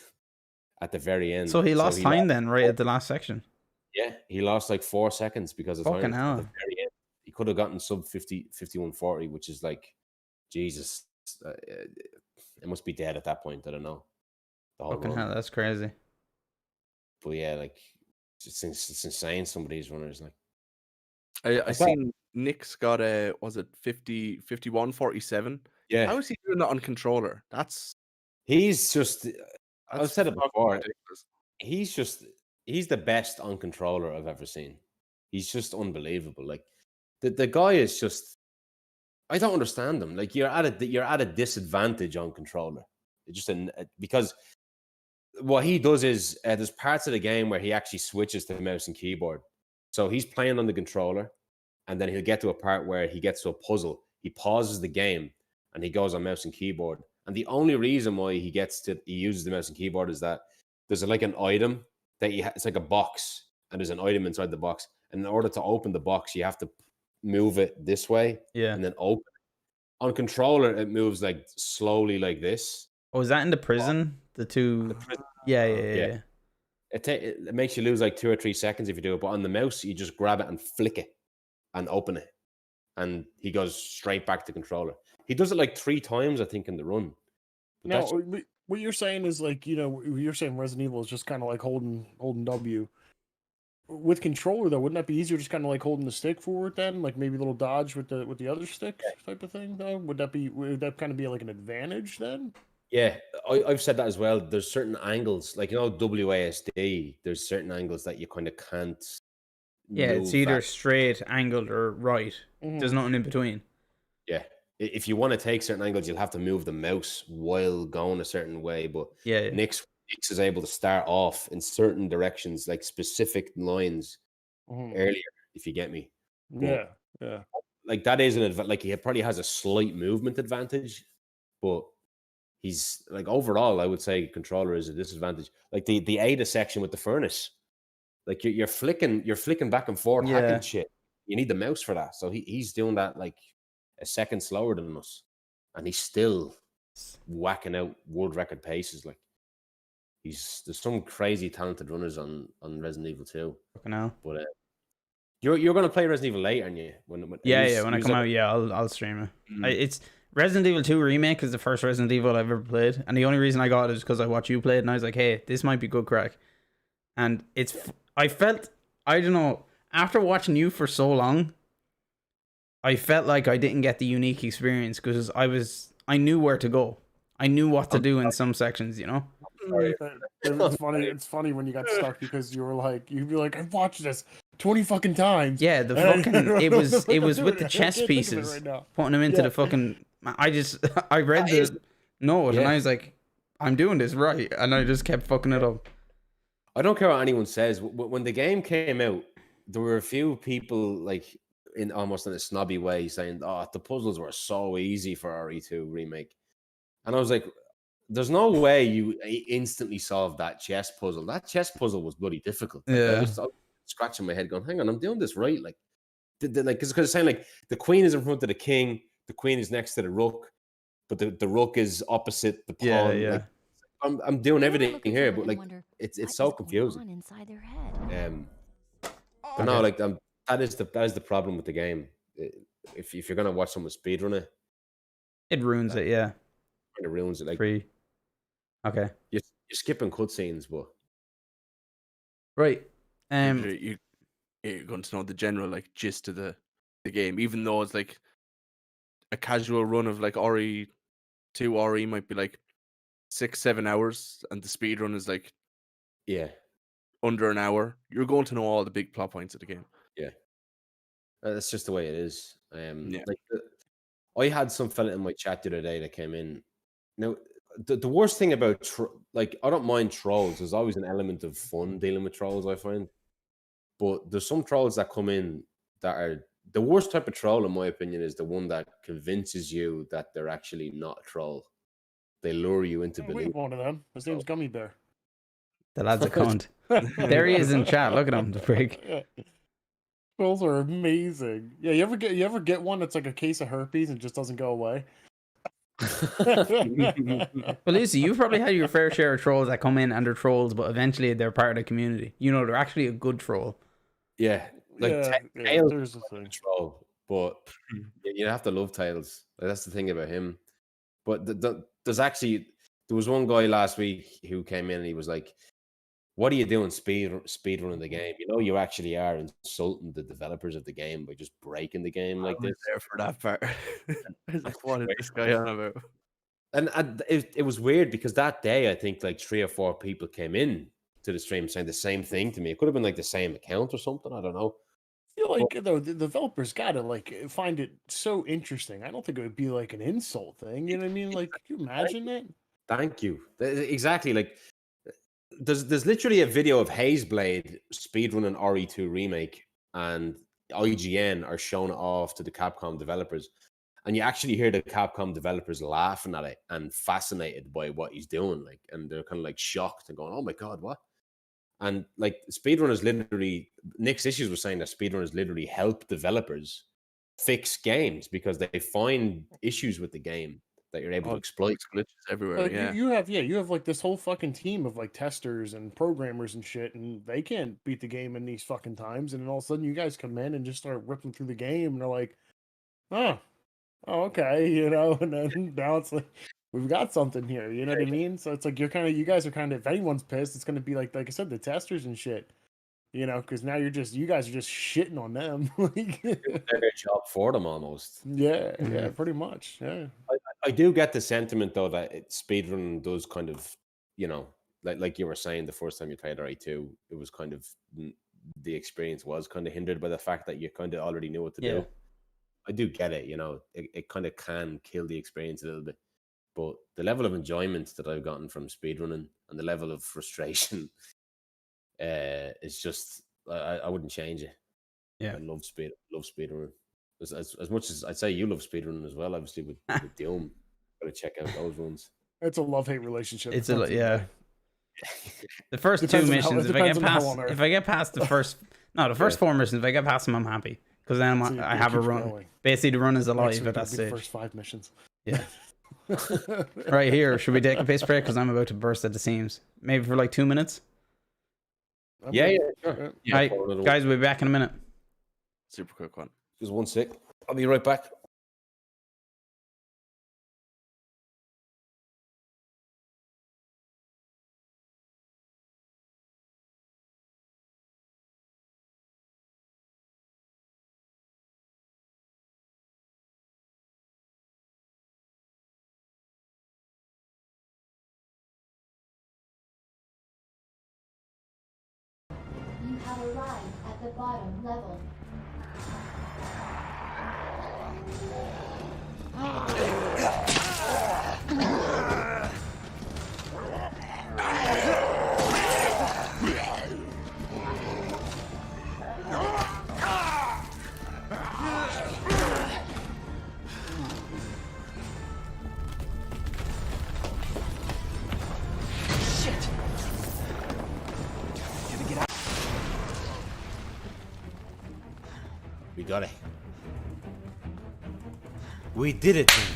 at the very end. So he lost time then, right at the last section. Yeah, he lost like 4 seconds because of Fucking Tyrant at hell. the very end. He could have gotten sub 50, 51-40, which is like, Jesus. It must be dead at that point. I don't know. The whole Fucking run. hell, that's crazy. But yeah, like it's insane. Some of these runners, like I thought- seen Nick's got a, was it 50, 51, 47? yeah, How is he doing that on controller? That's he's just. I've said it fucking before. ridiculous. He's the best on controller I've ever seen. He's just unbelievable. Like the guy is just. I don't understand him. Like you're at a disadvantage on controller. It's just because what he does is there's parts of the game where he actually switches to mouse and keyboard. So he's playing on the controller, and then he'll get to a part where he gets to a puzzle. He pauses the game and he goes on mouse and keyboard. And the only reason why he uses the mouse and keyboard is that there's like an item that it's like a box, and there's an item inside the box. And in order to open the box, you have to move it this way Yeah. and then open it. On controller, it moves like slowly like this. Oh, is that in the prison? The two. Yeah. It makes you lose like 2 or 3 seconds if you do it, but on the mouse, you just grab it and flick it and open it. And he goes straight back to controller. He does it like 3 times, I think, in the run. But Now, that's- what you're saying is like, you're saying Resident Evil is just kind of like holding W. With controller though, wouldn't that be easier just kind of like holding the stick forward then, like maybe a little dodge with the other stick type of thing though? Would that kind of be like an advantage then? yeah, I've said that as well. There's certain angles, like WASD. There's certain angles that you kind of can't. Yeah, it's move either at. straight, angled, or right. There's nothing in between. Yeah, if you want to take certain angles, you'll have to move the mouse while going a certain way. But Yeah. Nick's is able to start off in certain directions, like specific lines earlier. If you get me. Yeah. Like that is an advantage. Like he probably has a slight movement advantage, but he's like overall, I would say controller is a disadvantage. Like the ADA section with the furnace, like you're flicking back and forth, Yeah. hacking shit. You need the mouse for that. So he's doing that like a second slower than us, and he's still whacking out world record paces. Like there's some crazy talented runners on Resident Evil 2. Fucking hell. But you're gonna play Resident Evil later, aren't you? When When I come out, I'll stream it. It's Resident Evil 2 Remake is the first Resident Evil I've ever played, and the only reason I got it is because I watched you play it, and I was like, hey, this might be good crack. And I felt, I don't know, after watching you for so long, I felt like I didn't get the unique experience because I knew where to go. I knew what to do in some sections, you know? It's funny. It's funny when you got stuck because you'd be like, I've watched this 20 fucking times. Yeah, the fucking it was with the chess pieces, putting them into the fucking. I read the note and I was like, I'm doing this right, and I just kept fucking it up. I don't care what anyone says. When the game came out, there were a few people like in almost in a snobby way saying, "Oh, the puzzles were so easy for RE2 remake," and I was like, there's no way you instantly solve that chess puzzle. That chess puzzle was bloody difficult. Like, Yeah. I was scratching my head going, hang on, I'm doing this right. Like, because it's saying like the queen is in front of the king, the queen is next to the rook, but the rook is opposite the pawn. Yeah. Like, I'm doing everything here, but like it's so confusing. Inside their head. But no, like that is the problem with the game. If you're gonna watch someone speedrun it, It ruins it, yeah. kind of ruins it. Like Free. Okay. you're skipping cutscenes, but Right. You're going to know the general like gist of the game, even though it's like a casual run of like RE2 RE might be like 6-7 hours, and the speed run is like yeah. under an hour. You're going to know all the big plot points of the game. That's just the way it is. Yeah. Like I had some fella in my chat the other day that came in. Now, the worst thing about like I don't mind trolls. There's always an element of fun dealing with trolls, I find. But there's some trolls that come in that are the worst type of troll, in my opinion, is the one that convinces you that they're actually not a troll. They lure you into We believing. have one of them. His name's Gummy Bear. The lad's a cunt. There he is in chat. Look at him, the prig. Yeah. Trolls are amazing. Yeah, you ever get one that's like a case of herpes and just doesn't go away? But Lucy, you've probably had your fair share of trolls that come in and they're trolls, but eventually they're part of the community. You know, they're actually a good troll. Yeah, like yeah, Tails there's is the thing. a troll, but you have to love Tails. Like, that's the thing about him. But there was one guy last week who came in and he was like, "What are you doing speed running the game? You know, you actually are insulting the developers of the game by just breaking the game like I was this." there for that part. I was like, what is this guy on about? And it was weird because that day I think like 3 or 4 people came in to the stream saying the same thing to me. It could have been like the same account or something. I don't know. I feel like though the developers gotta like find it so interesting. I don't think it would be like an insult thing. You know what I mean? Like, can you imagine that? Thank you. Exactly. Like there's literally a video of Hazeblade speedrunning RE2 remake, and IGN are showing it off to the Capcom developers, and you actually hear the Capcom developers laughing at it and fascinated by what he's doing, like, and they're kind of like shocked and going, "Oh my god, what?" And like speedrunners literally, Nick's Issues was saying that speedrunners literally help developers fix games because they find issues with the game that you're able to exploit. Glitches everywhere. Like Yeah. you have like this whole fucking team of like testers and programmers and shit, and they can't beat the game in these fucking times. And then all of a sudden, you guys come in and just start ripping through the game, and they're like, "Oh, okay," you know. And then now it's like we've got something here. You know what I mean? So it's like you guys are kind of, if anyone's pissed, it's gonna be like I said, the testers and shit. You know, because now you guys are just shitting on them. Like, Their job for them almost. yeah, pretty much. Yeah. I do get the sentiment though that speedrunning does kind of, you know, like you were saying the first time you played RE2, it was kind of the experience was kind of hindered by the fact that you kind of already knew what to do. I do get it, you know, it kind of can kill the experience a little bit, but the level of enjoyment that I've gotten from speedrunning and the level of frustration is just I wouldn't change it. Yeah, I love speedrunning. As much as I'd say you love speedrunning as well, obviously with Doom. Gotta check out those ones. It's a love-hate relationship. it's yeah. The first Depends two on how- missions, it if I get depends on how past, on Earth. if I get past the first, no, the first 4 missions, if I get past them, I'm happy because then So I it have a keeps run. going. Basically, the run is Next alive week at will that be the stage. first 5 missions. Yeah. Right here, should we take a piss break? Because I'm about to burst at the seams. Maybe for like 2 minutes. Yeah, sure. yeah. Right, guys, we'll be back in a minute. Super quick one. Just 1 sec. I'll be right back. You have arrived at the bottom level. We got it. We did it, man.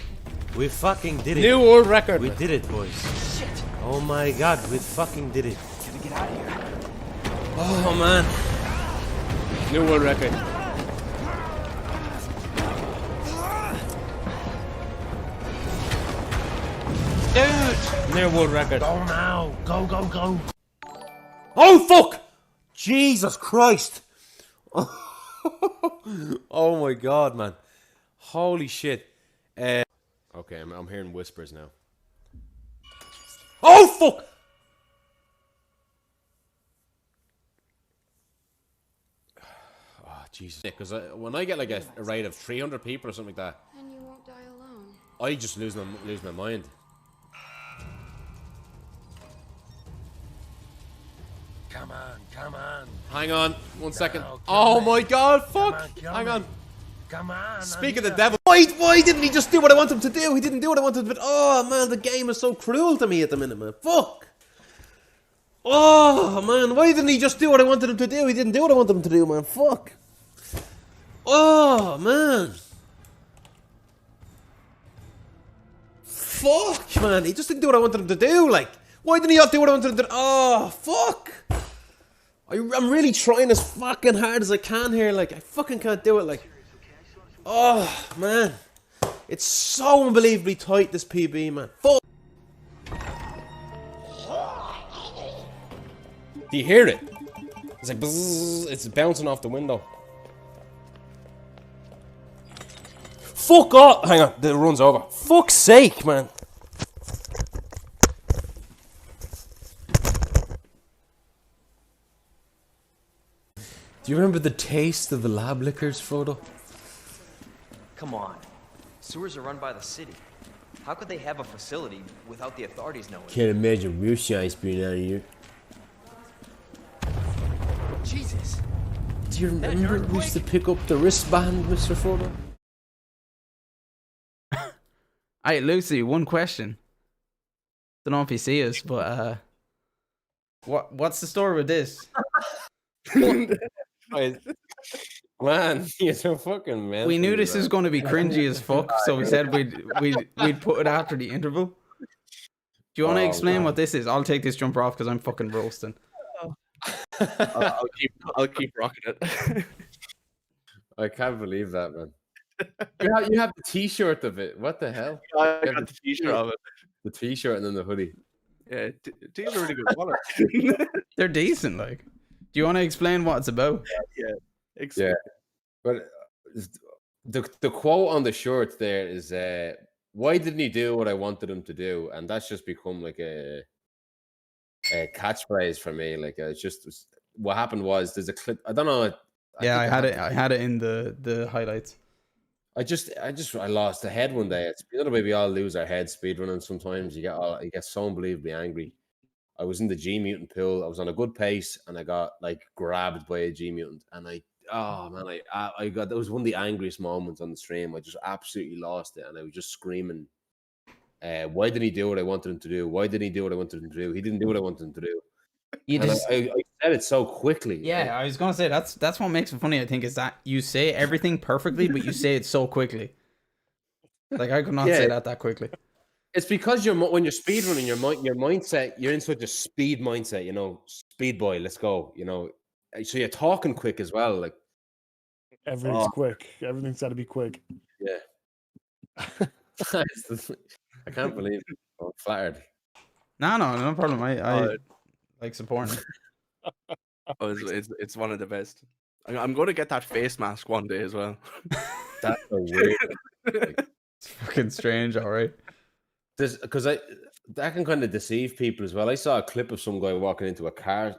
We fucking did it. New world record. We did it, boys. Shit. Oh my god, we fucking did it. Gotta get out of here. Oh man. New world record. Dude! New world record. Go now. Go, go, go. Oh fuck! Jesus Christ! Oh my god, man. Holy shit. Okay, I'm hearing whispers now. Oh fuck! Oh, Jesus. Because when I get like a raid of 300 people or something like that, And you won't die alone. I just lose my mind. Come on. Hang on, 1 second. Now, Oh kill my me. god, Come fuck! on, kill Hang me. on. Come on. Speak I'm of the here. devil. Why didn't he just do what I want him to do? He didn't do what I wanted him to. Oh man, the game is so cruel to me at the minute, man. Fuck. Oh man, why didn't he just do what I wanted him to do? He didn't do what I wanted him to do, man. Fuck. Oh man. Fuck, man. He just didn't do what I wanted him to do. Like, why didn't he not do what I wanted him to do? Oh, fuck. I'm really trying as fucking hard as I can here. Like, I fucking can't do it. Like, oh, man. It's so unbelievably tight, this PB, man. Fuck. Do you hear it? It's like, bzzz, it's bouncing off the window. Fuck off! Hang on, it runs over. Fuck's sake, man. Do you remember the taste of the lab liquors, Frodo? Come on. Sewers are run by the city. How could they have a facility without the authorities knowing? Can't imagine real science being out of here. Jesus. Do you remember we used to pick up the wristband, Mr. Frodo? Hey, Lucy, one question. Don't know if you see us, but what's the story with this? Man, you're so fucking man. We knew this was going to be cringy as fuck, so we said we'd put it after the interval. Do you want to explain what this is? I'll take this jumper off because I'm fucking roasting. I'll keep rocking it. I can't believe that, man. You have the T-shirt of it. What the hell? I You have got the T-shirt of it. The T-shirt and then the hoodie. Yeah, these are really good wallet. They're decent, like. Do you want to explain what it's about? Yeah, but the quote on the shirt there is, "Why didn't he do what I wanted him to do?" And that's just become like a catchphrase for me. Like, it's just what happened was there's a clip. I don't know. Yeah, I think had it in the highlights. I lost the head one day. It's the way we all lose our head speedrunning. Sometimes you get so unbelievably angry. I was in the G mutant pool. I was on a good pace, and I got like grabbed by a G mutant, and I got, that was one of the angriest moments on the stream. I just absolutely lost it, and I was just screaming, "Why didn't he do what I wanted him to do? Why didn't he do what I wanted him to do? He didn't do what I wanted him to do." You And just, I said it so quickly. yeah, I was gonna say that's what makes it funny. I think is that you say everything perfectly, but you say it so quickly. Like I could not say that quickly. It's because when you're speedrunning, your mindset, you're in such a speed mindset, you know, speed boy, let's go, you know. So you're talking quick as well, like Everything's quick. Everything's got to be quick. yeah. I can't believe it. I'm flattered. No problem. I like supporting. It's one of the best. I'm going to get that face mask one day as well. That's a weird. It's fucking strange, all right. Because that can kind of deceive people as well. I saw a clip of some guy walking into a car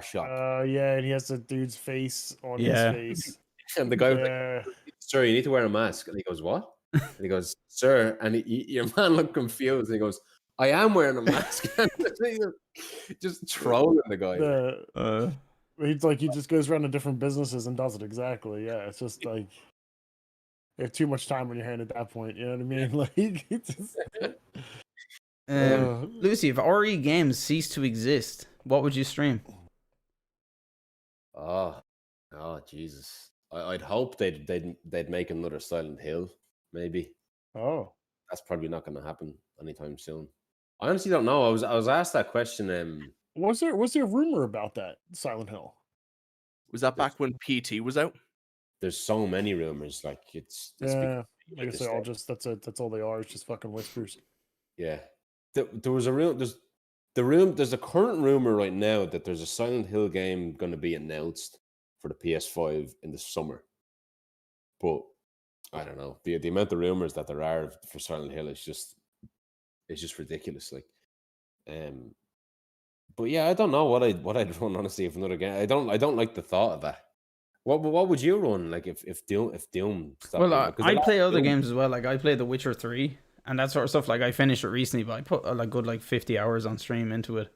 shop, Yeah, and he has the dude's face on Yeah. his face. and the guy was like, Yeah. "Sir, you need to wear a mask." And he goes, "What?" And he goes, "Sir," and your man looked confused. And he goes, "I am wearing a mask." Just trolling the guy. He's like, he just goes around to different businesses and does it exactly. Yeah, it's just like you have too much time on your hand at that point. You know what I mean? Like, it's just, Lucy, if RE games cease to exist, what would you stream? Oh, Jesus! I'd hope they'd make another Silent Hill. Maybe oh, that's probably not going to happen anytime soon. I honestly don't know. I was asked that question. was there a rumor about that Silent Hill? Was that back when PT was out? There's so many rumors. Like it's Yeah, I like guess they all just that's all they are. It's just fucking whispers. yeah. There was a real there's a current rumor right now that there's a Silent Hill game going to be announced for the PS5 in the summer. But I don't know. The amount of rumors that there are for Silent Hill is just ridiculous. Like, but yeah, I don't know what I'd run honestly if another game. I don't like the thought of that. What would you run like if Doom stopped? Well, doing it? I play other Doom- games as well. Like I play The Witcher 3 and that sort of stuff. Like I finished it recently, but I put like good 50 hours on stream into it.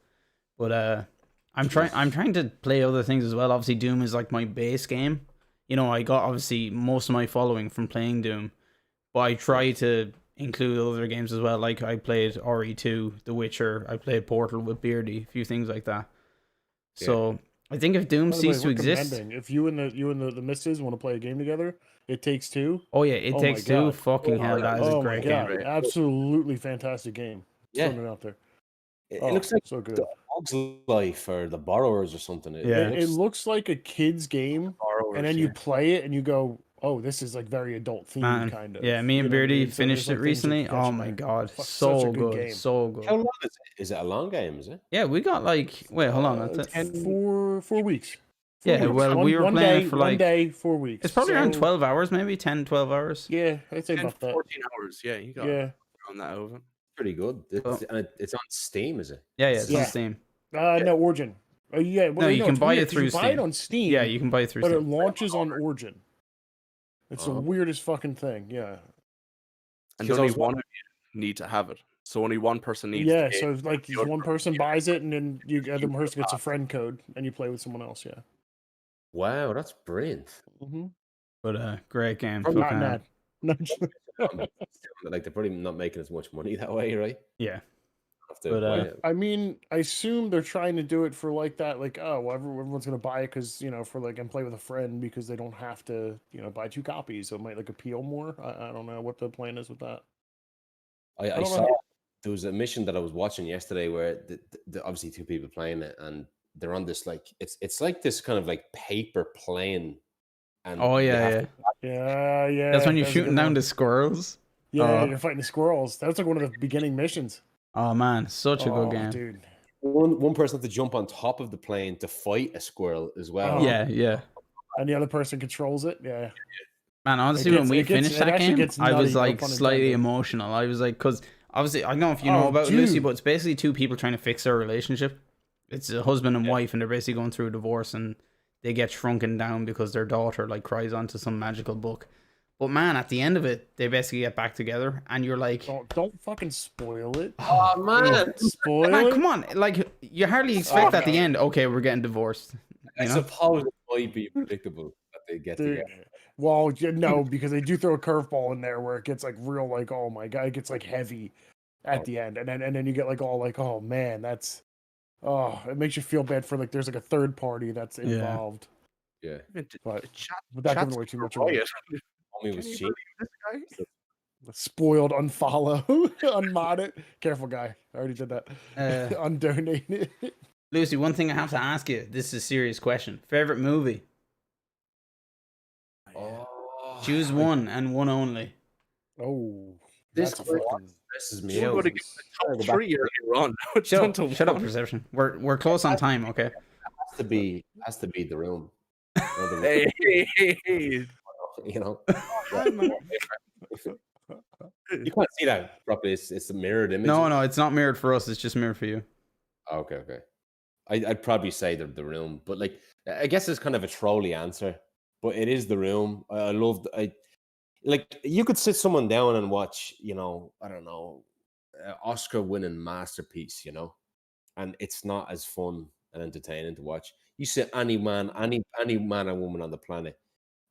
But I'm trying to play other things as well. Obviously, Doom is like my base game. You know, I got obviously most of my following from playing Doom, but I try to include other games as well. Like I played RE2, The Witcher. I played Portal with Beardy, a few things like that. So I think if Doom By the way, ceased to exist, recommending, if you and the missus want to play a game together, It Takes Two. oh yeah, It Oh Takes my Two. God. Fucking hell, that is a Oh my great god, game. absolutely fantastic game. Yeah. Throwing it out there. It Oh, looks like so good. the Hog's Life or the Borrowers or something. Yeah. It looks like a kid's game, and then you play it and you go, "Oh, this is like very adult themed, Man, kind of." yeah, me You and know what I Beardy mean? So finished there's, it like, things that recently. catch Oh your my eye. god, Fuck, such a so good good, game. so good. How long is it? Is it a long game? Is it? Yeah, we got like wait, hold on. That's it. 4 weeks. 4 Yeah, weeks. well, we were one playing day, it for one like day, 4 weeks. it's probably around So, 12 hours, maybe 10, 12 hours. Yeah, I'd say 10, about that. 14 hours. Yeah, you got Yeah. on that over. Pretty good. Oh. It's on Steam, is it? Yeah, it's Yeah. on Steam. No, Origin. Oh yeah, well, No, you can it's buy weird it 'cause through you buy it Steam. on Steam. Yeah, you can buy it through but it Steam. launches on Origin. It's the Oh. weirdest fucking thing. Yeah. And Because I only was one of you need to have it. So only one person needs Yeah, the so game. if, like The other one person person buys it and then the other person gets a friend code and you play with someone else. Yeah. Wow, that's brilliant. Mm-hmm. But great game. Not fucking hell. mad. No, Like they're probably not making as much money that way, right? Yeah. Have to But, buy uh, it. I mean, I assume they're trying to do it for like that, like, oh, well, everyone's gonna buy it because for like and play with a friend because they don't have to buy 2 copies, so it might like appeal more. I don't know what the plan is with that. I don't saw know. there was a mission that I was watching yesterday where obviously 2 people playing it and they're on this like it's like this kind of like paper plane. And Oh they yeah, have yeah. Yeah. That's when you're a shooting good down one. the squirrels. Yeah, Oh. you're fighting the squirrels. That was like one of the beginning missions. Oh man, such a Oh, good game. dude. one person had to jump on top of the plane to fight a squirrel as well. Oh. Yeah, yeah. And the other person controls it. Yeah. Man, honestly, gets- when we it gets- finished it that actually game, gets I was nutty, no like pun slightly intended. emotional. I was like, because obviously, I don't know if you know Oh, about Lucy, dude. but it's basically 2 people trying to fix their relationship. It's a husband and wife, and they're basically going through a divorce, and they get shrunken down because their daughter like cries onto some magical book. But man, at the end of it, they basically get back together, and you're like, Don't fucking spoil it. Oh man, Spoil man, it. come on! Like you hardly expect at the end. Okay, we're getting divorced. I You know? suppose it might be predictable that they get Dude. together. Well, no, because they do throw a curveball in there where it gets like real, like, oh my god, it gets like heavy at the end, and then you get like all like, oh man, that's it makes you feel bad for like there's like a third party that's Yeah. involved. Yeah, But The chat, without giving chat's away too much quiet. away. homie Can was you cheap. believe this guy? Spoiled, unfollow, unmod it. Careful, guy. I already did that. Undonate it. Lucy, one thing I have to ask you. This is a serious question. Favorite movie? Oh, Choose one and one only. Oh, This that's a one fucking. stresses me We're out. going to give the top 3 earlier on. It's down to Shut up, one. Perception. We're close on time, okay? Has to be the room. Or the room, Hey, hey, hey, hey. you know. You can't see that properly. It's a mirrored image. No, it's not mirrored for us. It's just mirrored for you. Okay. I'd probably say the room, but like I guess it's kind of a trolly answer, but it is the room. I love. Like you could sit someone down and watch, I don't know, Oscar-winning masterpiece, and it's not as fun and entertaining to watch. You sit any man and woman on the planet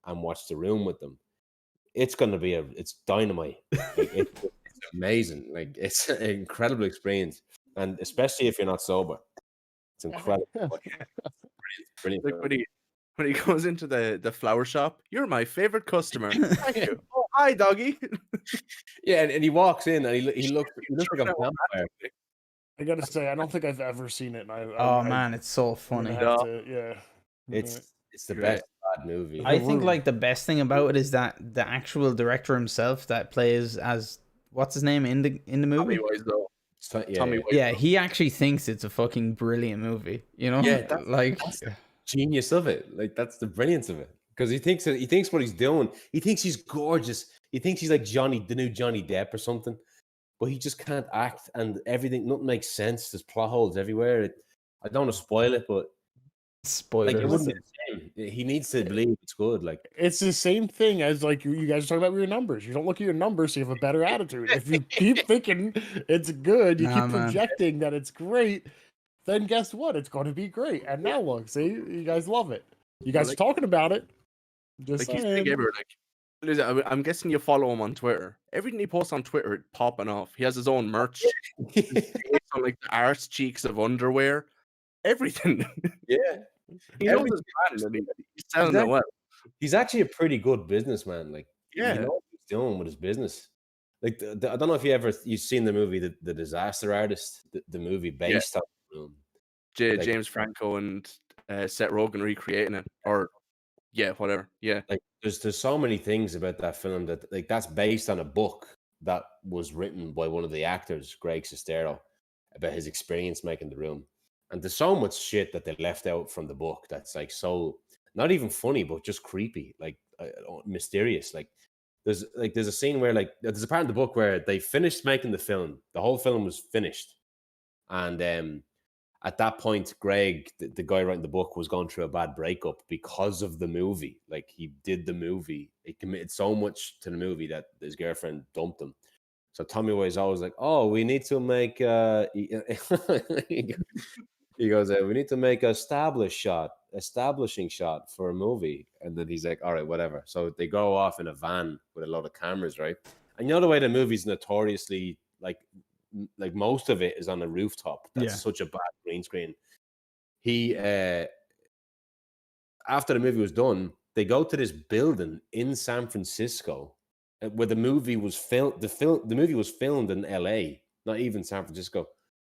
and watch The Room with them. It's gonna be it's dynamite. Like, it's amazing. Like it's an incredible experience, and especially if you're not sober, it's incredible. Brilliant. Like when he goes into the flower shop, you're my favorite customer. Thank you. Oh, hi, doggy. Yeah, and he walks in and he looks like a vampire. I gotta say, I don't think I've ever seen it. And Oh man, it's so I'm funny. gonna have to, yeah. It's the Great. best bad movie. I think Room. like the best thing about it is that the actual director himself that plays as what's his name in the movie. Tommy Wiseau. Yeah, Tommy yeah. Wiseau. Yeah, he actually thinks it's a fucking brilliant movie. You know, Yeah, that's- like that's the genius of it. Like that's the brilliance of it. Because he thinks what he's doing. He thinks he's gorgeous. He thinks he's like the new Johnny Depp or something. But he just can't act, and nothing makes sense. There's plot holes everywhere. I don't want to spoil it, but spoilers. like it wouldn't be the same. He needs to believe it's good. Like It's the same thing as like you guys are talking about your numbers. You don't look at your numbers, so you have a better attitude. If you keep thinking it's good, you Nah, keep man. projecting that it's great. then guess what? It's going to be great. And now look, see, you guys love it. You guys are talking about it. Just Like he's saying. big everywhere. Like, listen, I'm guessing you follow him on Twitter. Everything he posts on Twitter, it's popping off. He has his own merch. On like the arse cheeks of underwear, everything. Yeah. He knows his brand and he's selling it well. He's actually a pretty good businessman. Like, Yeah. you know what he's doing with his business. Like, I don't know if you've seen the movie, the Disaster Artist, the movie based on James Franco and Seth Rogen recreating it, or whatever. Yeah, like there's so many things about that film that like that's based on a book that was written by one of the actors, Greg Sestero, about his experience making The Room. And there's so much shit that they left out from the book that's like so not even funny, but just creepy, like mysterious. Like there's a scene where like there's a part in the book where they finished making the film. The whole film was finished, and at that point, Greg, the guy writing the book, was going through a bad breakup because of the movie. Like he did the movie, he committed so much to the movie that his girlfriend dumped him. So Tommy was always like, "Oh, we need to make." He goes, "We need to make a establishing shot for a movie." And then he's like, "All right, whatever." So they go off in a van with a lot of cameras, right? And you know the way the movie's notoriously like most of it is on a rooftop. That's such a bad green screen. He after the movie was done, they go to this building in San Francisco where the movie was filmed. The movie was filmed in LA, not even San Francisco.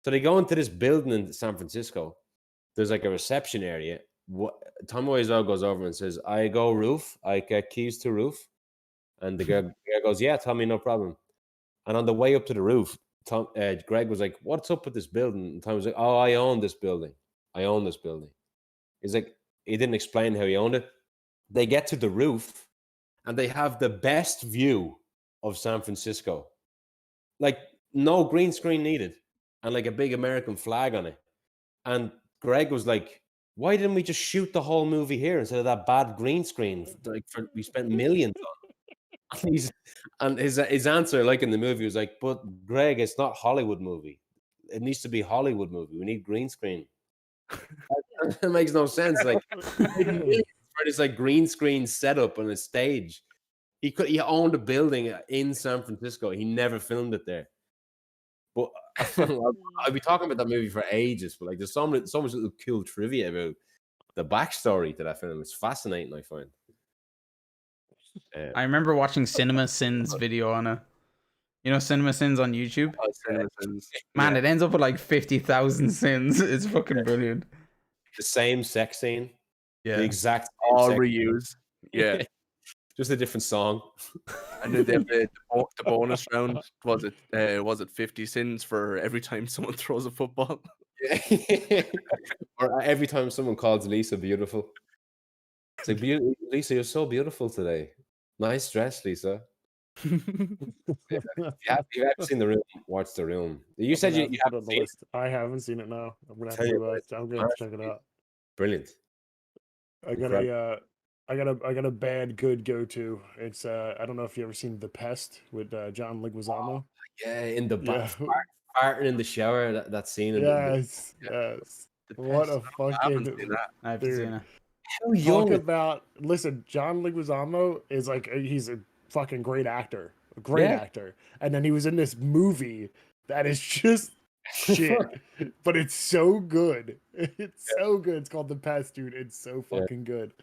So they go into this building in San Francisco. There's like a reception area. Tom Wiseau goes over and says, "I go roof. I get keys to roof." And the guy goes, "Yeah, Tommy, no problem." And on the way up to the roof, Greg was like, "What's up with this building?" And Tom was like, "Oh, I own this building. I own this building." He's like, he didn't explain how he owned it. They get to the roof and they have the best view of San Francisco. Like no green screen needed and like a big American flag on it. And Greg was like, "Why didn't we just shoot the whole movie here instead of that bad green screen? Like we spent millions on." And his answer, like in the movie, was like, "But Greg, it's not Hollywood movie. It needs to be Hollywood movie. We need green screen." It makes no sense. Like for this like green screen setup on a stage, he owned a building in San Francisco. He never filmed it there. But I'll be talking about that movie for ages. But like, there's so much little cool trivia about the backstory to that film. It's fascinating, I find. I remember watching Cinema Sins video on a, Cinema Sins on YouTube. Oh, Cinema Sins. Man, it ends up with like 50,000 sins. It's fucking brilliant. The same sex scene. Yeah. The exact all sex reuse. Yeah. Just a different song. And then the bonus round was it 50 sins for every time someone throws a football? Yeah. Or every time someone calls Lisa beautiful. It's like, Lisa, you're so beautiful today. Nice dress, Lisa. If you haven't seen The Room, watch The Room. You said you haven't seen it. I haven't seen it now. I'm gonna have Tell you to. I'm gonna check it out. Brilliant. I got a bad good go to. It's I don't know if you ever seen The Pest with John Leguizamo. Yeah, in the bath, farting in the shower. That scene. Yes. What a I haven't fucking. seen that. I haven't seen it. How young? Talk about. Listen, John Leguizamo is like he's a fucking great actor, actor, and then he was in this movie that is just shit, but it's so good. It's so good. It's called The Pest, dude. It's so fucking good.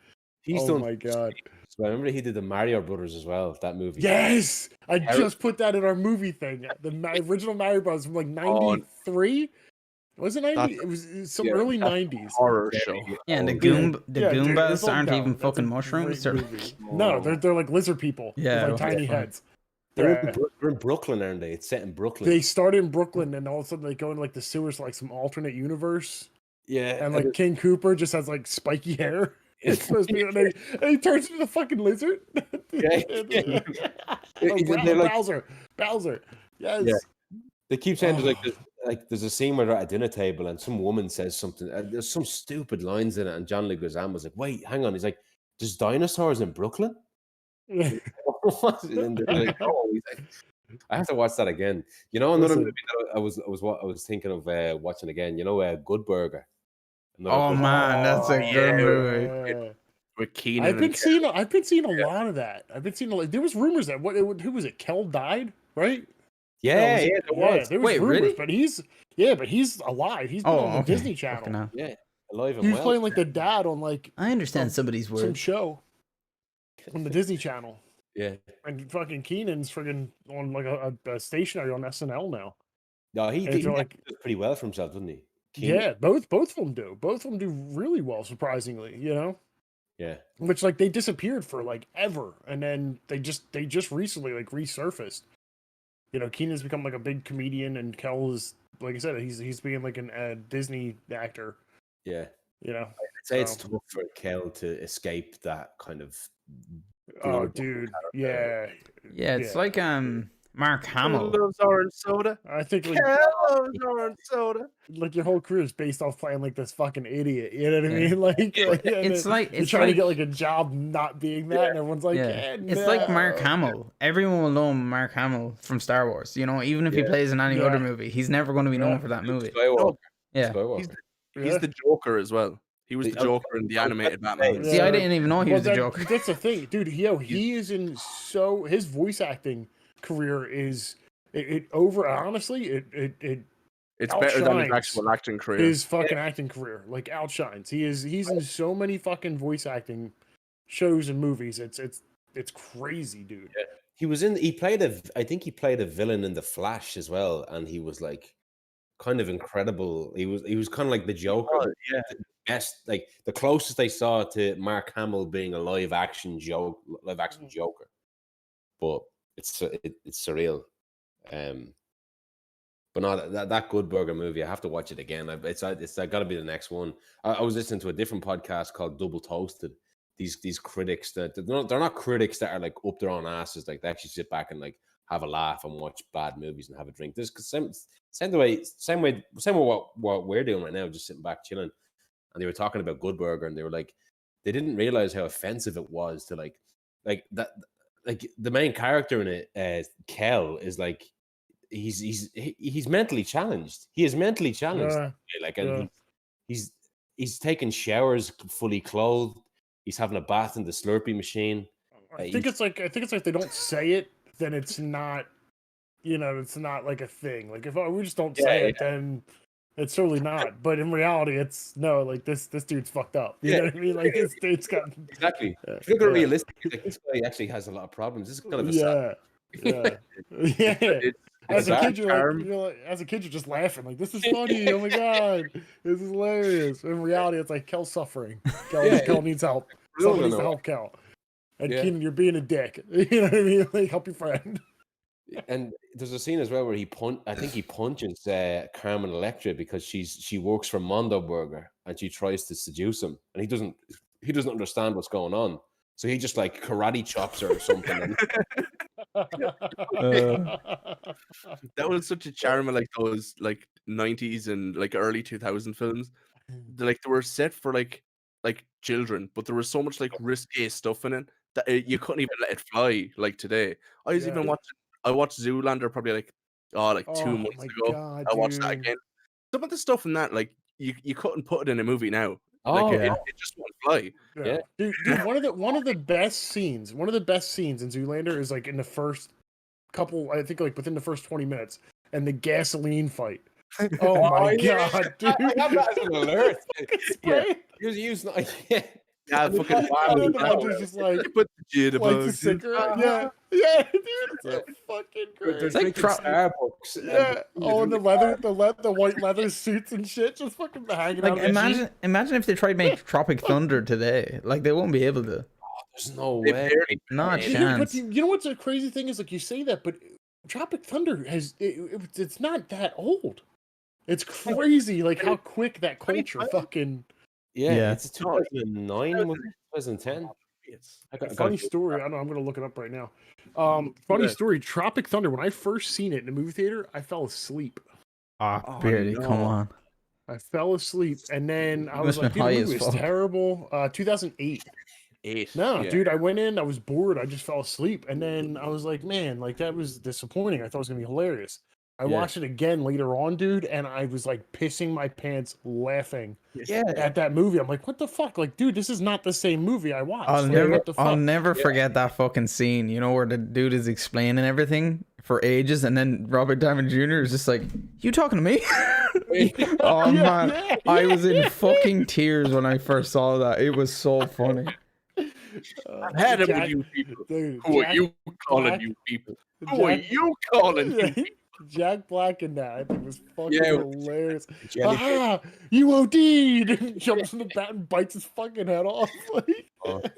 He's oh done. My god! I remember he did the Mario Brothers as well. That movie. Yes, I just put that in our movie thing. The original Mario Brothers from like '93. Was it 90? It was some early 90s. Horror show. Yeah, and the Goombas aren't even fucking mushrooms. No, they're like lizard people. Yeah, with like tiny heads. They're in Brooklyn, aren't they? It's set in Brooklyn. They start in Brooklyn, and all of a sudden they go into like the sewers, like some alternate universe. Yeah, and like King Cooper just has like spiky hair. It's supposed to be, and he turns into the fucking lizard. Bowser. Yes. Yeah. They keep saying there's a scene where they're at a dinner table and some woman says something. There's some stupid lines in it, and John Leguizamo was like, "Wait, hang on." He's like, "There's dinosaurs in Brooklyn?" And they're like, "Oh." He's like, I have to watch that again. You know, another Listen. movie that I was thinking of watching again. You know, Good Burger. Another Oh good man, that's a Oh, good movie. yeah. With Keenan I've been and seeing a lot of that. I've been seeing there was rumors that who was it? Kel died, right? Yeah, yeah, there was. There was Wait, rumors, really? but he's alive. He's been Oh, on the okay. Disney Fucking Channel. hell. Yeah, alive and He was well. playing like the dad on like I understand Oh, some of these some words. show on the Disney Channel, Yeah. and fucking Keenan's friggin' on like a stationary on SNL now. No, he And did they're like, does pretty well for himself, didn't he? Keenan. yeah, both of them do. Both of them do really well, surprisingly. You know. Yeah. Which like they disappeared for like ever, and then they just recently like resurfaced. You know, Keenan's become like a big comedian, and Kel is, like I said, he's being like a Disney actor. Yeah. You know, I'd say it's So- tough for Kel to escape that kind of. oh blood dude, yeah, Yeah, it's like Mark Hamill. loves orange soda. I think like Loves orange soda. your whole career is based off playing like this fucking idiot. You know what I Yeah. mean? Like, It's like you're it's trying like to get like a job not being that, and everyone's like, yeah, it's like Mark Hamill. Everyone will know Mark Hamill from Star Wars. You know, even if he Yeah. plays in any Yeah. other movie, he's never going to be known Yeah. for that movie. Skywalker. Yeah. Skywalker. He's the Joker as well. He was the Yeah. Joker in the animated Batman. See, I didn't even know he was the that- Joker. That's the thing, dude. He is in his voice acting career is honestly It's better than his outshines actual acting career. his fucking acting career like outshines. He's in so many fucking voice acting shows and movies. It's crazy, dude. He was in. I think he played a villain in The Flash as well, and he was like kind of incredible. He was kind of like the Joker. Oh, yeah. The best, like the closest they saw to Mark Hamill being a live action Joker. But it's surreal. But no, that Good Burger movie, I have to watch it again. It's got to be the next one. I was listening to a different podcast called Double Toasted. These critics that they're not critics that are like up their own asses. Like they actually sit back and like have a laugh and watch bad movies and have a drink. There's same way what we're doing right now, just sitting back chilling. And they were talking about Good Burger, and they were like, they didn't realize how offensive it was to like that. Like the main character in it, Kel, is like he's mentally challenged. He is mentally challenged. Yeah, Like, yeah. and he's taking showers fully clothed. He's having a bath in the Slurpee machine. I think it's like they don't say it, then it's not, it's not like a thing. Like if we just don't say it, then it's totally not. But in reality, it's no, like this dude's fucked up. You know what I mean? Like this dude's got Exactly. If you look at realistic, like this guy actually has a lot of problems. This is kind of a sad. yeah. As a that kid, charm. you're just laughing like this is funny. Oh my god, this is hilarious. In reality, it's like Kel's suffering. Kel needs help. Someone needs to help Kel. And Keenan, you're being a dick. You know what I mean? Like help your friend. And there's a scene as well where I think he punches Carmen Electra because she works for Mondo Burger and she tries to seduce him, and he doesn't understand what's going on, so he just like karate chops her or something. That was such a charm of like those like 90s and like early 2000 films. They were set for like children, but there was so much like risque stuff in it that you couldn't even let it fly like today. I was even I watched Zoolander probably like 2 months ago. God, I watched that dude. again. Some of the stuff in that like you couldn't put it in a movie now. Oh, it just won't fly. Yeah. Dude, one of the best scenes in Zoolander is like in the first couple, I think like within the first 20 minutes, and the gasoline fight. Oh my god, dude. I have that as an alert. Spray. He was using Yeah, fucking And then the hunter's just like put the lights a jitterbug. cigarette. Yeah, dude, it's so fucking great. There's like Starbucks. Yeah, oh, and the white leather suits and shit, just fucking hanging out. Like of the sheet. imagine if they tried to make Tropic Thunder today. Like they won't be able to. There's no They way. barely- Not a Yeah, but chance. you know what's a crazy thing is like you say that, but Tropic Thunder it's not that old. It's crazy, like how quick that culture fucking. Yeah. It's 2009, was it? 2010. Funny story. I know I'm gonna look it up right now. Funny story. Tropic Thunder. When I first seen it in the movie theater, I fell asleep. Ah, Beardy, no. come on. I fell asleep, and then I You was must like, been "Dude, the high movie as was fuck. terrible." 2008. 8. No, yeah. dude, I went in, I was bored, I just fell asleep. And then I was like, man, like that was disappointing. I thought it was gonna be hilarious. I Yeah. watched it again later on, dude, and I was like pissing my pants laughing Yeah. at that movie. I'm like, what the fuck? Like, dude, this is not the same movie I watched. I'll Like, never, what the I'll fuck? never forget that fucking scene. You know where the dude is explaining everything for ages, and then Robert Downey Jr. is just like, "You talking to me?" Oh Yeah, man, yeah, I was in yeah. fucking tears when I first saw that. It was so funny. I've had it with you people. Dude, Who are Jack you calling Black- you people? Who are Jack- you calling Yeah, you? Jack Black in that, I think, was fucking Yeah, hilarious. jellyfish. Ah, you OD'd! Jumps in the bat and bites his fucking head off. Like,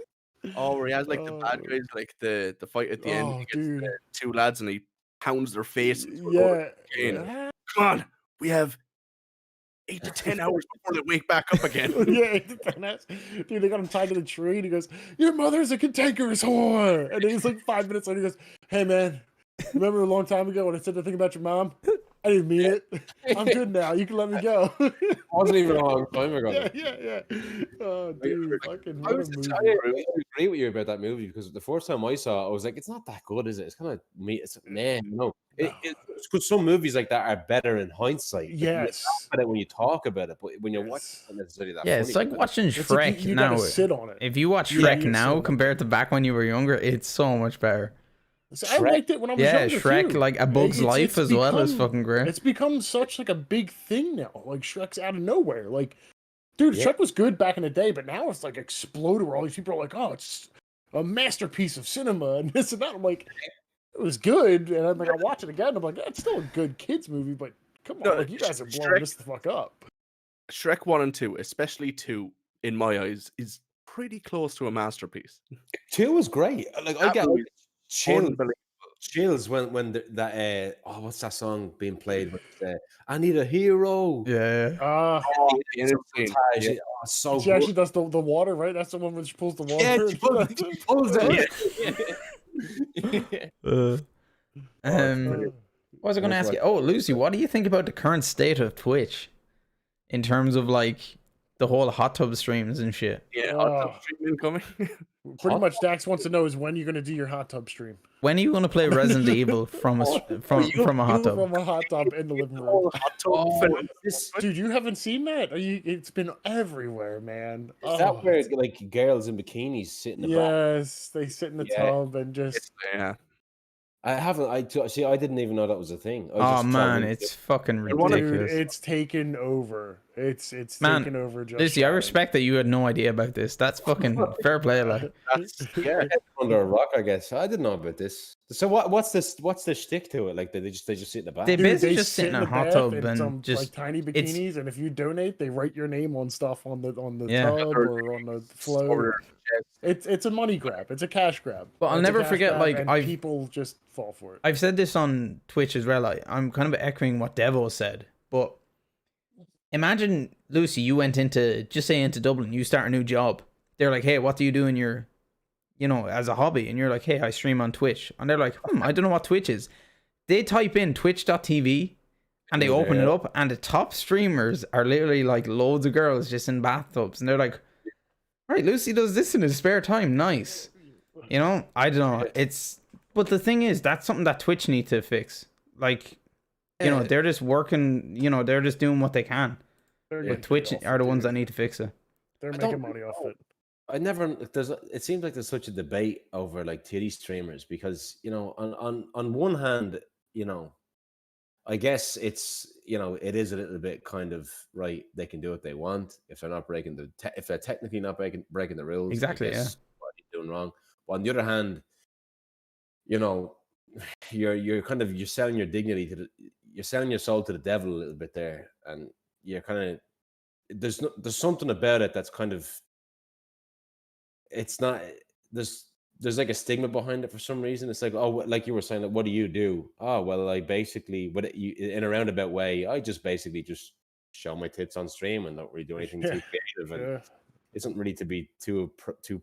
Oh, where he has like the bad Oh. guys, like the fight at the end. Oh, He gets dude. the 2 lads and he pounds their face. into a load of Yeah. cocaine. yeah. Come on, we have 8 to 10 hours before they wake back up again. Yeah, dude, they got him tied to the tree, and he goes, "Your mother's a cantankerous whore." And then he's like 5 minutes later, he goes, "Hey man, remember a long time ago when I said the thing about your mom? I didn't mean it. I'm good now. You can let me go." Wasn't even a long time ago. yeah. Oh, dude, fucking I what a was movie. agree with you about that movie because the first time I saw it, I was like, it's not that good, is it? It's kind of me. It's man, no. It's good. Some movies like that are better in hindsight. Like, you Yes. laugh at it when you talk about it, but when you watch Yes. it, it's not necessarily that Yeah, funny. it's like watching It's Shrek like you now. gotta sit on it. If you watch Yeah, Shrek you sit now on it. compared to back when you were younger, it's so much better. So I liked it when I was Yeah, younger Shrek, too. like A Bug's It's- Life it's as well, is become- fucking great. It's become such like a big thing now. Like Shrek's out of nowhere. Like, dude, Yeah. Shrek was good back in the day, but now it's like exploded where all these people are like, "Oh, it's a masterpiece of cinema," and this and that. I'm like, it was good, and I'm like, I watch it again. I'm like, it's still a good kids movie, but come on, No, like you guys are blowing Shrek- this the fuck up. Shrek 1 and 2, especially 2, in my eyes, is pretty close to a masterpiece. 2 was great. Like I That get movie chills, chills when that what's that song being played with? I need a hero. Yeah. Uh Oh, the It's insane. montage, Yeah. oh, so she good. actually does the water, right? That's the one where she pulls the water. Yeah, she pulls it. What was I going to ask you? Oh, Lucy, what do you think about the current state of Twitch in terms of like the whole hot tub streams and shit? Yeah, Oh. hot tub stream incoming. Pretty much, Dax wants to know is when you're gonna do your hot tub stream. When are you going to play Resident Evil from a from a hot tub? From a hot tub in the living room. Oh, hot tub film. Dude, you haven't seen that? Are you? It's been everywhere, man. Is that where like girls in bikinis sit in the back? Yes, they sit in the Yeah. tub and just. Yeah. I haven't. I didn't even know that was a thing. I Oh just man, tried it's fucking Dude, ridiculous. it's taken over. It's Man, taken over. Just Lucy, I fine. respect that you had no idea about this. That's fucking fair play, like. That's yeah, under a rock, I guess. I didn't know about this. So what's this? What's the shtick to it? Like they just sit in the back. They Dude, basically they just sit in a the hot bath tub in and some, just like tiny it's- bikinis, and if you donate, they write your name on stuff on the Yeah. tub or on the float. It's a money grab. It's a cash grab. But I'll It's a never cash forget, grab, like, and people just fall for it. I've said this on Twitch as well. I'm kind of echoing what Devo said, but imagine, Lucy, you went into Dublin, you start a new job. They're like, hey, what do you do in your, as a hobby? And you're like, hey, I stream on Twitch. And they're like, I don't know what Twitch is. They type in twitch.tv and they open it up, and the top streamers are literally like loads of girls just in bathtubs. And they're like, right, Lucy does this in his spare time. Nice. I don't know. But the thing is, that's something that Twitch need to fix. Like, they're just working, they're just doing what they can. But Twitch are the ones that need to fix it. They're don't making money off it. It seems like there's such a debate over like titty streamers because on one hand, I guess it's it is a little bit kind of right. They can do what they want if they're not breaking if they're technically not breaking the rules. Exactly, I guess what are you doing wrong? But on the other hand, you're selling your dignity you're selling your soul to the devil a little bit there, and you're kind of there's something about it that's kind of it's not there's like a stigma behind it for some reason. It's like, oh, like you were saying, like, what do you do? Oh, well, I basically, in a roundabout way, I just basically just show my tits on stream and don't really do anything too creative, and isn't really to be too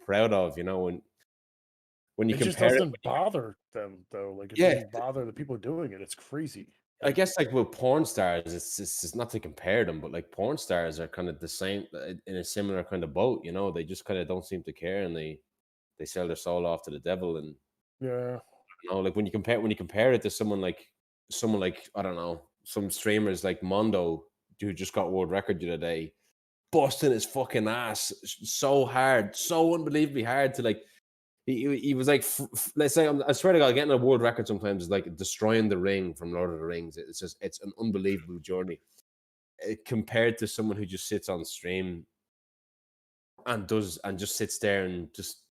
proud of, when you It just compare doesn't bother them though. Like it doesn't bother the people doing it. It's crazy. I guess like with porn stars, it's not to compare them, but like porn stars are kind of the same in a similar kind of boat. They just kind of don't seem to care, and they they sell their soul off to the devil. And Yeah. you know, like when you compare it to someone like I don't know, some streamers like Mondo, who just got world record the other day, busting his fucking ass so hard, so unbelievably hard to like. He was like, let's say, I swear to God, getting a world record sometimes is like destroying the ring from Lord of the Rings. It's an unbelievable journey compared to someone who just sits on stream and just sits there and just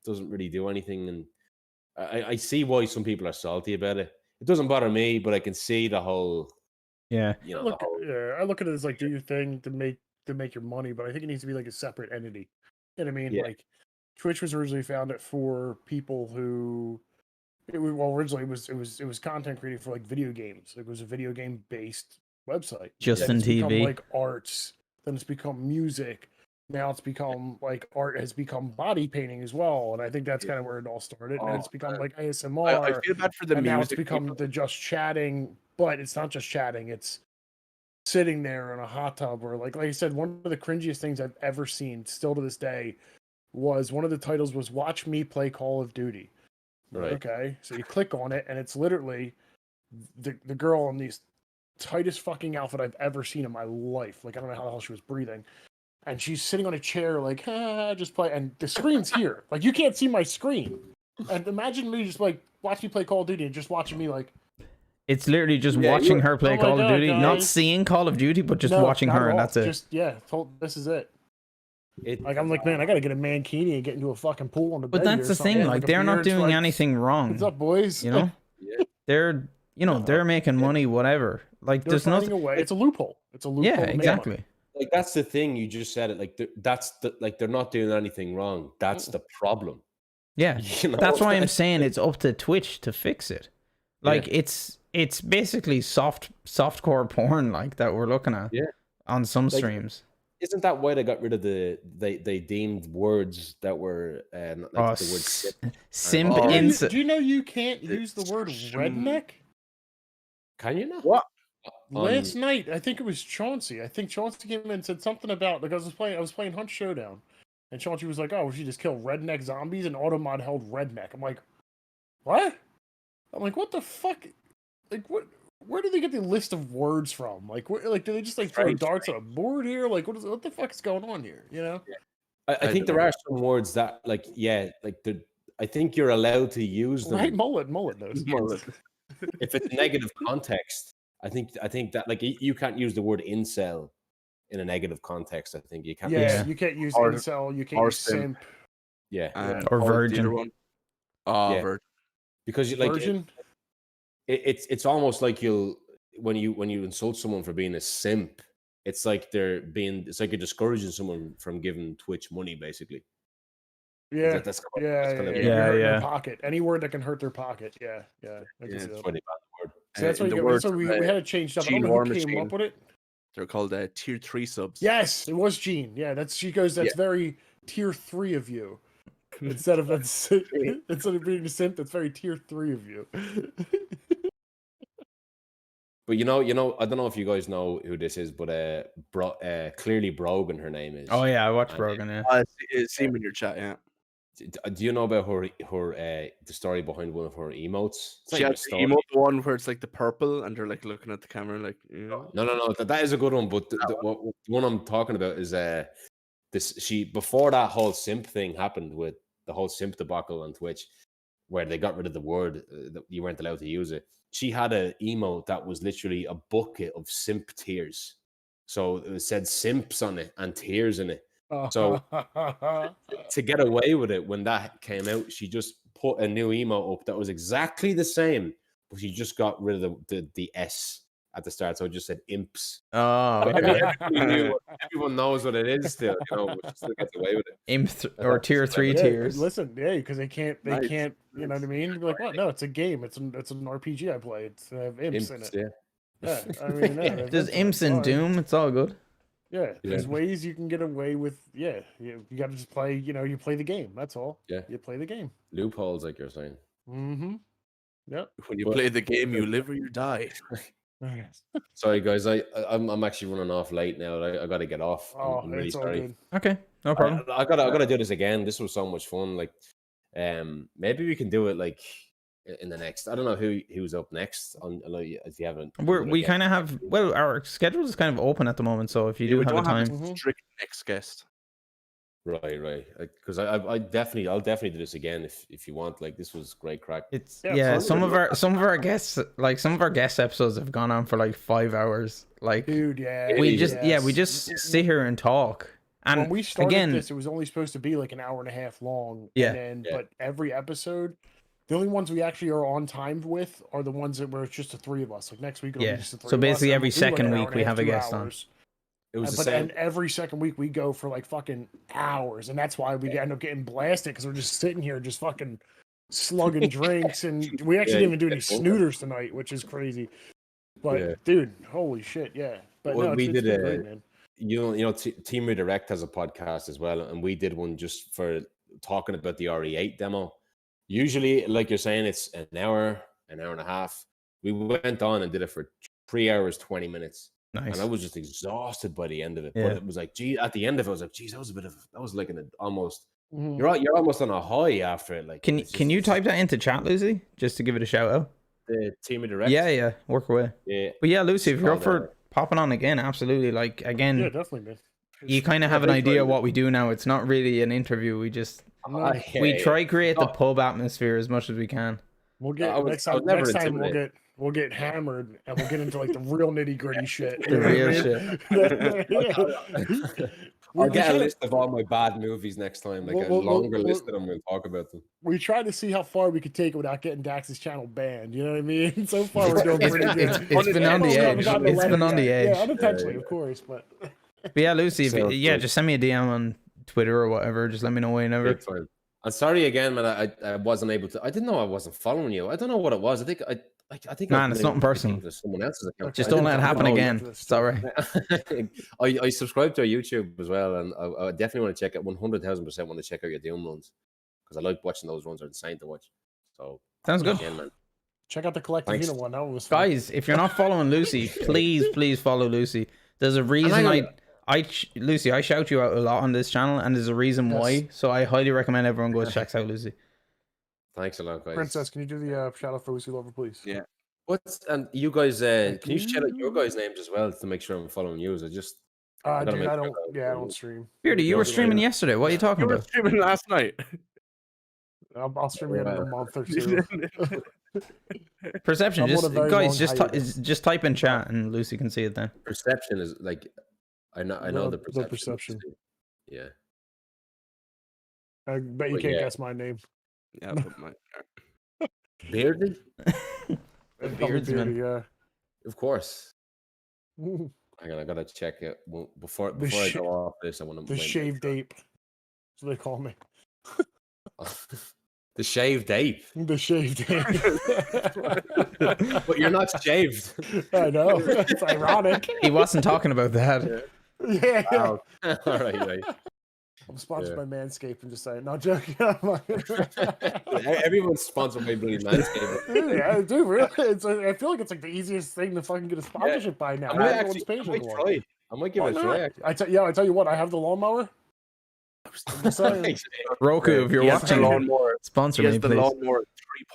doesn't really do anything. And I see why some people are salty about it. It doesn't bother me, but I can see the whole, Yeah. you know, Look, I look at it as like, do your thing to make your money, but I think it needs to be like a separate entity. You know what I mean? Yeah. Like, Twitch was originally founded for people who, originally it was content creating for like video games. It was a video game based website. Justin Then it's become TV. like arts. Then it's become music. Now it's become like art has become body painting as well, and I think that's kind of where it all started. And it's become like ASMR. I feel bad for the and music. now it's become the just chatting, but it's not just chatting. It's sitting there in a hot tub, or like I said, one of the cringiest things I've ever seen, still to this day, was one of the titles was "Watch Me Play Call of Duty." Right. Okay, so you click on it, and it's literally the girl in the tightest fucking outfit I've ever seen in my life. Like I don't know how the hell she was breathing. And she's sitting on a chair, like, just play. And the screen's here. Like, you can't see my screen. And imagine me just, like, watch me play Call of Duty and just watching me, like... It's literally just watching her play Oh my Call of God, Duty, not guys. seeing Call of Duty, but just No, watching not her, at and all. that's it. Just, this is it. Like, I'm like, man, I gotta get a mankini and get into a fucking pool on the bed. But that's the thing, like, they're not doing anything wrong. What's up, boys? You know? They're, they're making money, whatever. Like, They're there's finding nothing... a way. It's a loophole. It's a loophole. Yeah, to make exactly. money. Like that's the thing, you just said it. Like they're not doing anything wrong. That's the problem. Yeah, You know? that's why I'm saying it's up to Twitch to fix it. Like it's basically softcore porn, like that we're looking at. Yeah. On some Like, streams. Isn't that why they got rid of they deemed words that were like the word simp Do you know you can't use the word redneck? Can you not? What? Last night, I think it was Chauncey. I think Chauncey came in and said something about, like I was playing Hunt Showdown, and Chauncey was like, "Oh, we should just kill redneck zombies," and Automod held redneck. I'm like, what? I'm like, what the fuck? Like, what? Where do they get the list of words from? Like, do they just like throw darts on a board here? Like, what the fuck is going on here? You know? I think there are some words that, like, I think you're allowed to use them. Right, mullet knows. Mullet. If it's negative context, I think that like you can't use the word incel in a negative context. I think you can't. Yeah, you can't use incel. You can't use simp. Yeah, or virgin. Virgin. Because you like virgin. It's almost like when you insult someone for being a simp, it's like you're discouraging someone from giving Twitch money, basically. Yeah, that's their pocket. Any word that can hurt their pocket. Yeah. That's funny about the word. So that's why we had to change stuff. I don't know who came up with it. They're called tier 3 subs. Yes, it was Gene. Yeah, she goes. That's very tier 3 of you. Instead of being a simp, that's very tier 3 of you. But you know, I don't know if you guys know who this is, but clearly Brogan, her name is. Oh yeah, I watched Brogan. Yeah, it's seen in your chat. Yeah. Do you know about her the story behind one of her emotes? She has the emote one where it's like the purple and they're like looking at the camera like, you know. No, that is a good one. But the one I'm talking about is before that whole simp thing happened with the whole simp debacle on Twitch, where they got rid of the word that you weren't allowed to use it. She had an emote that was literally a bucket of simp tears. So it said simps on it and tears in it. So to get away with it, when that came out, she just put a new emote up that was exactly the same, but she just got rid of the S at the start, so it just said imps. Oh, everyone knows what it is still, but she still gets away with it. Imp or tier 3 tiers. Listen, because they can't, you know what I mean? Be like, what? No, it's a game. It's an RPG I play. It's imps in it. Yeah, I mean, there's imps in Doom. It's all good. Yeah, there's ways you can get away with. Yeah, you got to just play. You play the game. That's all. Yeah, you play the game. Loopholes, like you're saying. Mm-hmm. Yep. When you play the game, you live or you die. Sorry, guys. I'm actually running off late now. I got to get off. I'm really sorry. Okay, no problem. I gotta do this again. This was so much fun. Like Maybe we can do it like in the next. I don't know who's up next. I know if you haven't. We kind of have, well, our schedule is kind of open at the moment, so if you do we have a don't have time, a strict next guest. Right. Because I'll definitely do this again if you want. Like this was great crack. it's Yeah, some of our guests, like some of our guest episodes have gone on for like 5 hours. Like Dude, yeah. we yes. just sit here and talk. And when we started again, this, it was only supposed to be like an hour and a half long. Yeah. But every episode, the only ones we actually are on time with are the ones that where it's just the three of us. Like next week, it'll be just the three so of us, basically and every we'll do, like, second an hour week and we half, have a 2 guest on. hours. It was the But same. and every second week we go for like fucking hours, and that's why we end up getting blasted because we're just sitting here just fucking slugging drinks, and we actually didn't even do any snooters tonight, which is crazy. But dude, holy shit, yeah. But Well, no, we it's did been a- great, man. Team Redirect has a podcast as well, and we did one just for talking about the RE8 demo. Usually, like you're saying, it's an hour and a half. We went on and did it for 3 hours, 20 minutes. Nice. And I was just exhausted by the end of it. Yeah. But it was like, gee, at the end of it, I was like, geez, that was like almost, Mhm. you're almost on a high after it. Like, Can it's can just- you type that into chat, Lucy, just to give it a shout out? the Team Redirect? Yeah, work away. Yeah. But yeah, Lucy, if you're up called, for popping on again, absolutely. Like again, Yeah, definitely, man. you kind of have an idea of what we do now. It's not really an interview. We just we try create the pub atmosphere as much as we can. We'll get I was- next I was time. never Next time intimidated. we'll get hammered and we'll get into like the real nitty gritty shit. The real shit. I'll get a list of all my bad movies next time, like a longer list of them. We'll talk about them. We tried to see how far we could take it without getting Dax's channel banned. You know what I mean? So far we're doing pretty good. It's been on the edge. It's been on the edge. Yeah, unintentionally, of course, but But yeah, Lucy, So good. just send me a DM on Twitter or whatever. Just let me know whenever. Big time. I'm sorry again, man. I wasn't able to. I didn't know I wasn't following you. I don't know what it was. I think Man, it's nothing personal. to someone else's account. Just I don't didn't let it happen know. again. It's all right. I subscribe to our YouTube as well, and I definitely want to check it. 100,000% want to check out your Doom runs because I like watching those runs. Are insane to watch. So Sounds good. again, man. check out the collective Thanks. unit one. That was fun. Guys, if you're not following Lucy, please follow Lucy. There's a reason Lucy, I shout you out a lot on this channel, and there's a reason why. So I highly recommend everyone goes checks out Lucy. Thanks a lot, guys. Princess, can you do the shout out for lucylover, please? Yeah. And you guys, can you shout out your guys' names as well to make sure I'm following you? I just gotta Dude, make I sure don't. that- Yeah, I don't stream. Beardy, you were streaming yesterday. What are you talking You were about? streaming last night. I'll stream again in a month or two. Perception, I'm on just a very guys, long hiatus. just type in chat and Lucy can see it then. perception is like I know the The perception. perception. Yeah. I bet you But can't yeah. guess my name. Yeah, but my Beardly? Probably Beardsman. Beardy, yeah. Of course. Hang on, I gotta check it before I sh- go off this. I want to The shaved ape. That's what they call me. the shaved ape. The shaved ape. But you're not shaved. I know. It's ironic. He wasn't talking about that. Yeah. Wow. All right. I'm sponsored Yeah. by Manscaped. I'm just saying. Not joking. Everyone's sponsored by Bloody Manscaped. Dude, yeah, dude, really. I feel like it's like the easiest thing to fucking get a sponsorship by now. I might Everyone's actually, paying I might for it. try. I might give it a try. Actually. I tell you what, I have the lawnmower. I'm just saying. Roku, if you're He has the watching, lawnmower. sponsor He me, has the please. lawnmower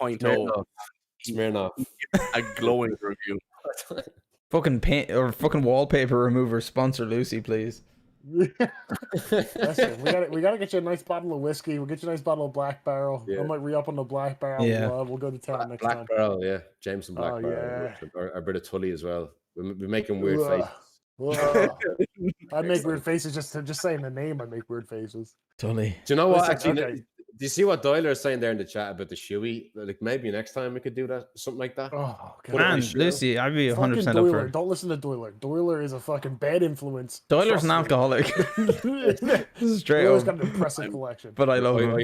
3.0. Smirnoff. A glowing review. Fucking paint or fucking wallpaper remover sponsor Lucy, please. Listen, we gotta get you a nice bottle of whiskey. We'll get you a nice bottle of Black Barrel. Yeah. I might re up on the Black Barrel. Yeah. We'll go to town next Black time. Barrel, yeah. Jameson Black Oh, Barrel. yeah. Or a bit of Tully as well. We're making weird Ugh. faces. Ugh. I make weird faces just saying the name. I make weird faces. Totally. Do you know what? Listen, Actually, okay. do you see what Doyler is saying there in the chat about the shoey? Like maybe next time we could do that, something like that. Oh god. Man, sure. Lucy, I'd be 100% Fucking up for Doyler. it. Don't listen to Doyler. Doyler is a fucking bad influence. Doyler's Trust an me. alcoholic. Straight Doyler's up. got an impressive collection. But I love him.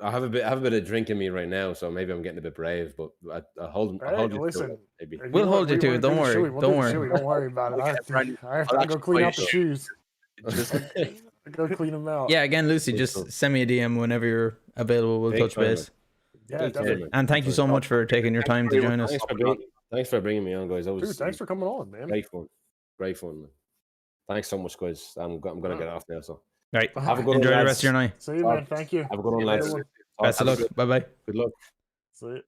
I have a bit of drink in me right now, so maybe I'm getting a bit brave. But I'll hold. I'll Hey, hold you to listen. it, maybe. We'll hold you to it, wanna don't do the worry, shoey, we'll don't do the worry. shoey, don't worry about it. I have to I'll go clean out the actually shoes. Just I go clean them out. Yeah, again, Lucy, Cool, just cool. send me a DM whenever you're available. We'll Big touch time, base. Yeah, Big time, definitely. man. And thank you so much for taking your time to join us. Thanks for bringing me on, guys. That was Dude, thanks for coming on, man. great fun. Great fun, man. Thanks so much, guys. I'm gonna get off now. So Right. Have a good Enjoy one, the lads. rest of your night. See you, man. Thank you. Have a good one, Have a lads. good one. Best of luck. Bye bye. Good luck. See you.